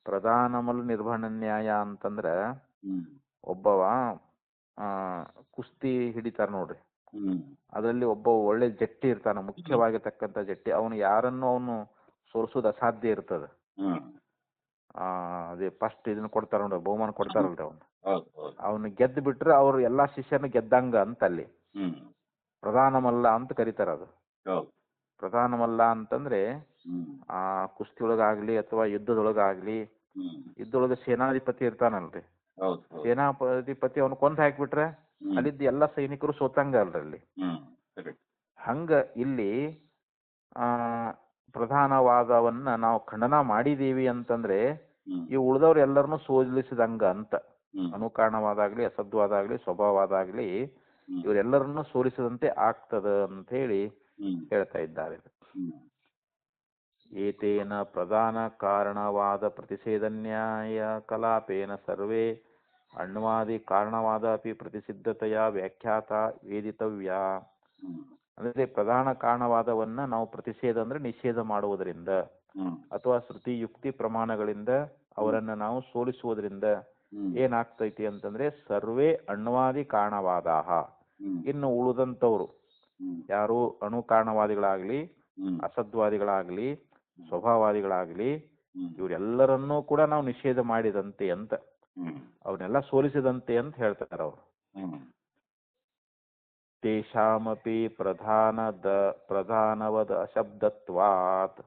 ಪ್ರಧಾನ ಮಲ್ಲ ನಿರ್ಬಣ ನ್ಯಾಯ ಅಂತಂದ್ರ ಒಬ್ಬವ ಕುಸ್ತಿ ಹಿಡಿತಾರ ನೋಡ್ರಿ, ಅದರಲ್ಲಿ ಒಬ್ಬ ಒಳ್ಳೆ ಜಟ್ಟಿ ಇರ್ತಾನ, ಮುಖ್ಯವಾಗಿರ್ತಕ್ಕಂಥ ಜಟ್ಟಿ. ಅವನು ಯಾರನ್ನು ಅವನು ಸೋಲಿಸೋದು ಅಸಾಧ್ಯ ಇರ್ತದ. ಅದೇ ಫಸ್ಟ್ ಇದನ್ನ ಕೊಡ್ತಾರ ನೋಡ್ರಿ, ಬಹುಮಾನ ಕೊಡ್ತಾರಲ್ರಿ ಅವನು ಗೆದ್ದು ಬಿಟ್ರೆ ಅವ್ರು ಎಲ್ಲಾ ಶಿಷ್ಯನ ಗೆದ್ದಂಗ ಅಂತ ಅಲ್ಲಿ ಪ್ರಧಾನ ಮಲ್ಲ ಅಂತ ಕರೀತಾರ. ಅದು ಪ್ರಧಾನ ಮಲ್ಲ ಅಂತಂದ್ರೆ ಕುಸ್ತಿಯೊಳಗಾಗ್ಲಿ ಅಥವಾ ಯುದ್ಧದೊಳಗಾಗ್ಲಿ, ಯುದ್ಧದೊಳಗ ಸೇನಾಧಿಪತಿ ಇರ್ತಾನಲ್ರಿ, ಸೇನಾಧಿಪತಿ ಅವನು ಕೊಂದು ಹಾಕ್ಬಿಟ್ರೆ ಅಲ್ಲಿದ್ದ ಎಲ್ಲಾ ಸೈನಿಕರು ಸೋತಂಗ ಅಲ್ರಲ್ಲಿ. ಹಂಗ ಇಲ್ಲಿ ಪ್ರಧಾನವಾದವನ್ನ ನಾವು ಖಂಡನ ಮಾಡಿದೀವಿ ಅಂತಂದ್ರೆ ಈ ಉಳಿದವ್ರು ಎಲ್ಲರನ್ನು ಸೋಲಿಸಿದಂಗ ಅಂತ. ಅನುಕಾರಣವಾದಾಗ್ಲಿ, ಅಸದ್ವಾದಾಗ್ಲಿ, ಸ್ವಭಾವವಾದ ಆಗ್ಲಿ ಇವರೆಲ್ಲರನ್ನು ಸೋಲಿಸಿದಂತೆ ಆಗ್ತದ ಅಂತ ಹೇಳಿ ಹೇಳ್ತಾ ಇದ್ದಾರೆ. ಏತೇನ ಪ್ರಧಾನ ಕಾರಣವಾದ ಪ್ರತಿಷೇಧ ನ್ಯಾಯ ಕಲಾಪೇನ ಸರ್ವೇ ಅಣ್ವಾದಿ ಕಾರಣವಾದ ಅಪಿ ಪ್ರತಿಸಿದ್ಧತೆಯ ವ್ಯಾಖ್ಯಾತ ವೇದಿತವ್ಯ. ಅಂದ್ರೆ ಪ್ರಧಾನ ಕಾರಣವಾದವನ್ನ ನಾವು ಪ್ರತಿಷೇಧ ಅಂದ್ರೆ ನಿಷೇಧ ಮಾಡುವುದರಿಂದ ಅಥವಾ ಶ್ರುತಿ ಯುಕ್ತಿ ಪ್ರಮಾಣಗಳಿಂದ ಅವರನ್ನ ನಾವು ಸೋಲಿಸುವುದರಿಂದ ಏನಾಗ್ತೈತಿ ಅಂತಂದ್ರೆ ಸರ್ವೇ ಅಣ್ವಾದಿ ಕಾರಣವಾದಾಹ. ಇನ್ನು ಉಳಿದಂತವ್ರು ಯಾರು ಅಣು ಕಾರಣವಾದಿಗಳಾಗ್ಲಿ, ಅಸದ್ವಾದಿಗಳಾಗ್ಲಿ, ಸ್ವಭಾವವಾದಿಗಳಾಗ್ಲಿ ಇವರೆಲ್ಲರನ್ನೂ ಕೂಡ ನಾವು ನಿಷೇಧ ಮಾಡಿದಂತೆ ಅಂತ, ಅವನ್ನೆಲ್ಲ ಸೋಲಿಸಿದಂತೆ ಅಂತ ಹೇಳ್ತಾರೆ ಅವರು. ತೇಷಾಮಪಿ ಪ್ರಧಾನವದ ಅಶಬ್ದತ್ವಾತ್.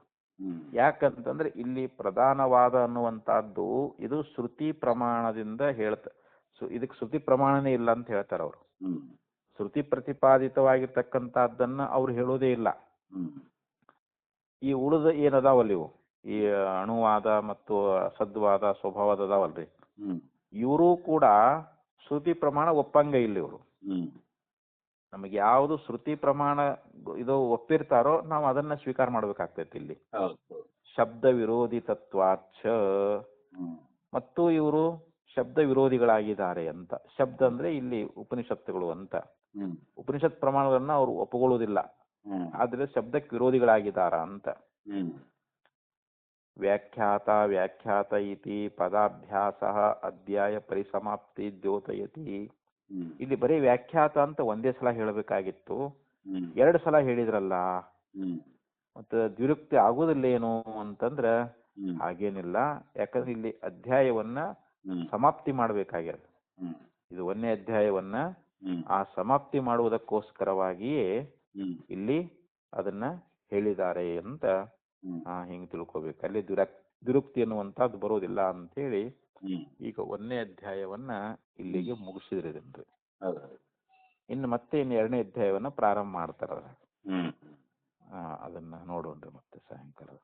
ಯಾಕಂತಂದ್ರೆ ಇಲ್ಲಿ ಪ್ರಧಾನವಾದ ಅನ್ನುವಂತಹದ್ದು ಇದು ಶ್ರುತಿ ಪ್ರಮಾಣದಿಂದ ಇದಕ್ಕೆ ಶ್ರುತಿ ಪ್ರಮಾಣನೇ ಇಲ್ಲ ಅಂತ ಹೇಳ್ತಾರೆ ಅವರು. ಶ್ರುತಿ ಪ್ರತಿಪಾದಿತವಾಗಿರ್ತಕ್ಕಂಥದ್ದನ್ನ ಅವ್ರು ಹೇಳೋದೇ ಇಲ್ಲ. ಈ ಉಳಿದ ಏನದಾವಲ್ಲಿ ಇವು ಈ ಅಣುವಾದ ಮತ್ತು ಅಸದ್ವಾದ ಸ್ವಭಾವದ ಅದಾವಲ್ರಿ, ಇವರು ಕೂಡ ಶ್ರುತಿ ಪ್ರಮಾಣ ಒಪ್ಪಂಗ ಇಲ್ಲಿ ಇವರು. ನಮಗೆ ಯಾವುದು ಶ್ರುತಿ ಪ್ರಮಾಣ ಇದು ಒಪ್ಪಿರ್ತಾರೋ ನಾವು ಅದನ್ನ ಸ್ವೀಕಾರ ಮಾಡ್ಬೇಕಾಗ್ತೈತಿ ಇಲ್ಲಿ. ಶಬ್ದ ವಿರೋಧಿ ತತ್ವಾಚ, ಮತ್ತು ಇವರು ಶಬ್ದ ವಿರೋಧಿಗಳಾಗಿದ್ದಾರೆ ಅಂತ. ಶಬ್ದ ಅಂದ್ರೆ ಇಲ್ಲಿ ಉಪನಿಷತ್ತುಗಳು ಅಂತ. ಉಪನಿಷತ್ ಪ್ರಮಾಣಗಳನ್ನ ಅವರು ಒಪ್ಪುಕೊಳ್ಳುವುದಿಲ್ಲ, ಆದ್ರೆ ಶಬ್ದಕ್ಕೆ ವಿರೋಧಿಗಳಾಗಿದ್ದಾರ ಅಂತ. ವ್ಯಾಖ್ಯಾತ ವ್ಯಾಖ್ಯಾತ ಇತಿ ಪದಾಭ್ಯಾಸ ಅಧ್ಯಾಯ ಪರಿಸಮಾಪ್ತಿ ದ್ಯೋತಯತಿ. ಇಲ್ಲಿ ಬರೀ ವ್ಯಾಖ್ಯಾತ ಅಂತ ಒಂದೇ ಸಲ ಹೇಳಬೇಕಾಗಿತ್ತು, 2 ಸಲ ಹೇಳಿದ್ರಲ್ಲ, ಮತ್ತೆ ದ್ವಿರುಕ್ತಿ ಆಗುದಿಲ್ಲೇನು ಅಂತಂದ್ರ ಹಾಗೇನಿಲ್ಲ. ಯಾಕಂದ್ರೆ ಇಲ್ಲಿ ಅಧ್ಯಾಯವನ್ನ ಸಮಾಪ್ತಿ ಮಾಡ್ಬೇಕಾಗ್ಯದ. ಇದು 1ನೇ ಅಧ್ಯಾಯವನ್ನ ಆ ಸಮಾಪ್ತಿ ಮಾಡುವುದಕ್ಕೋಸ್ಕರವಾಗಿಯೇ ಇಲ್ಲಿ ಅದನ್ನ ಹೇಳಿದ್ದಾರೆ ಅಂತ ಹಿಂಗ್ ತಿಳ್ಕೊಬೇಕು. ಅಲ್ಲಿ ದುರುಕ್ತಿ ಅನ್ನುವಂಥದ್ದು ಬರೋದಿಲ್ಲ ಅಂತೇಳಿ ಈಗ 1ನೇ ಅಧ್ಯಾಯವನ್ನ ಇಲ್ಲಿಗೆ ಮುಗಿಸಿದ್ರಿ. ಇನ್ನು ಮತ್ತೆ 2ನೇ ಅಧ್ಯಾಯವನ್ನ ಪ್ರಾರಂಭ ಮಾಡ್ತಾರ. ಅದನ್ನ ನೋಡೋಣ್ರಿ ಮತ್ತೆ ಸಾಯಂಕಾಲ.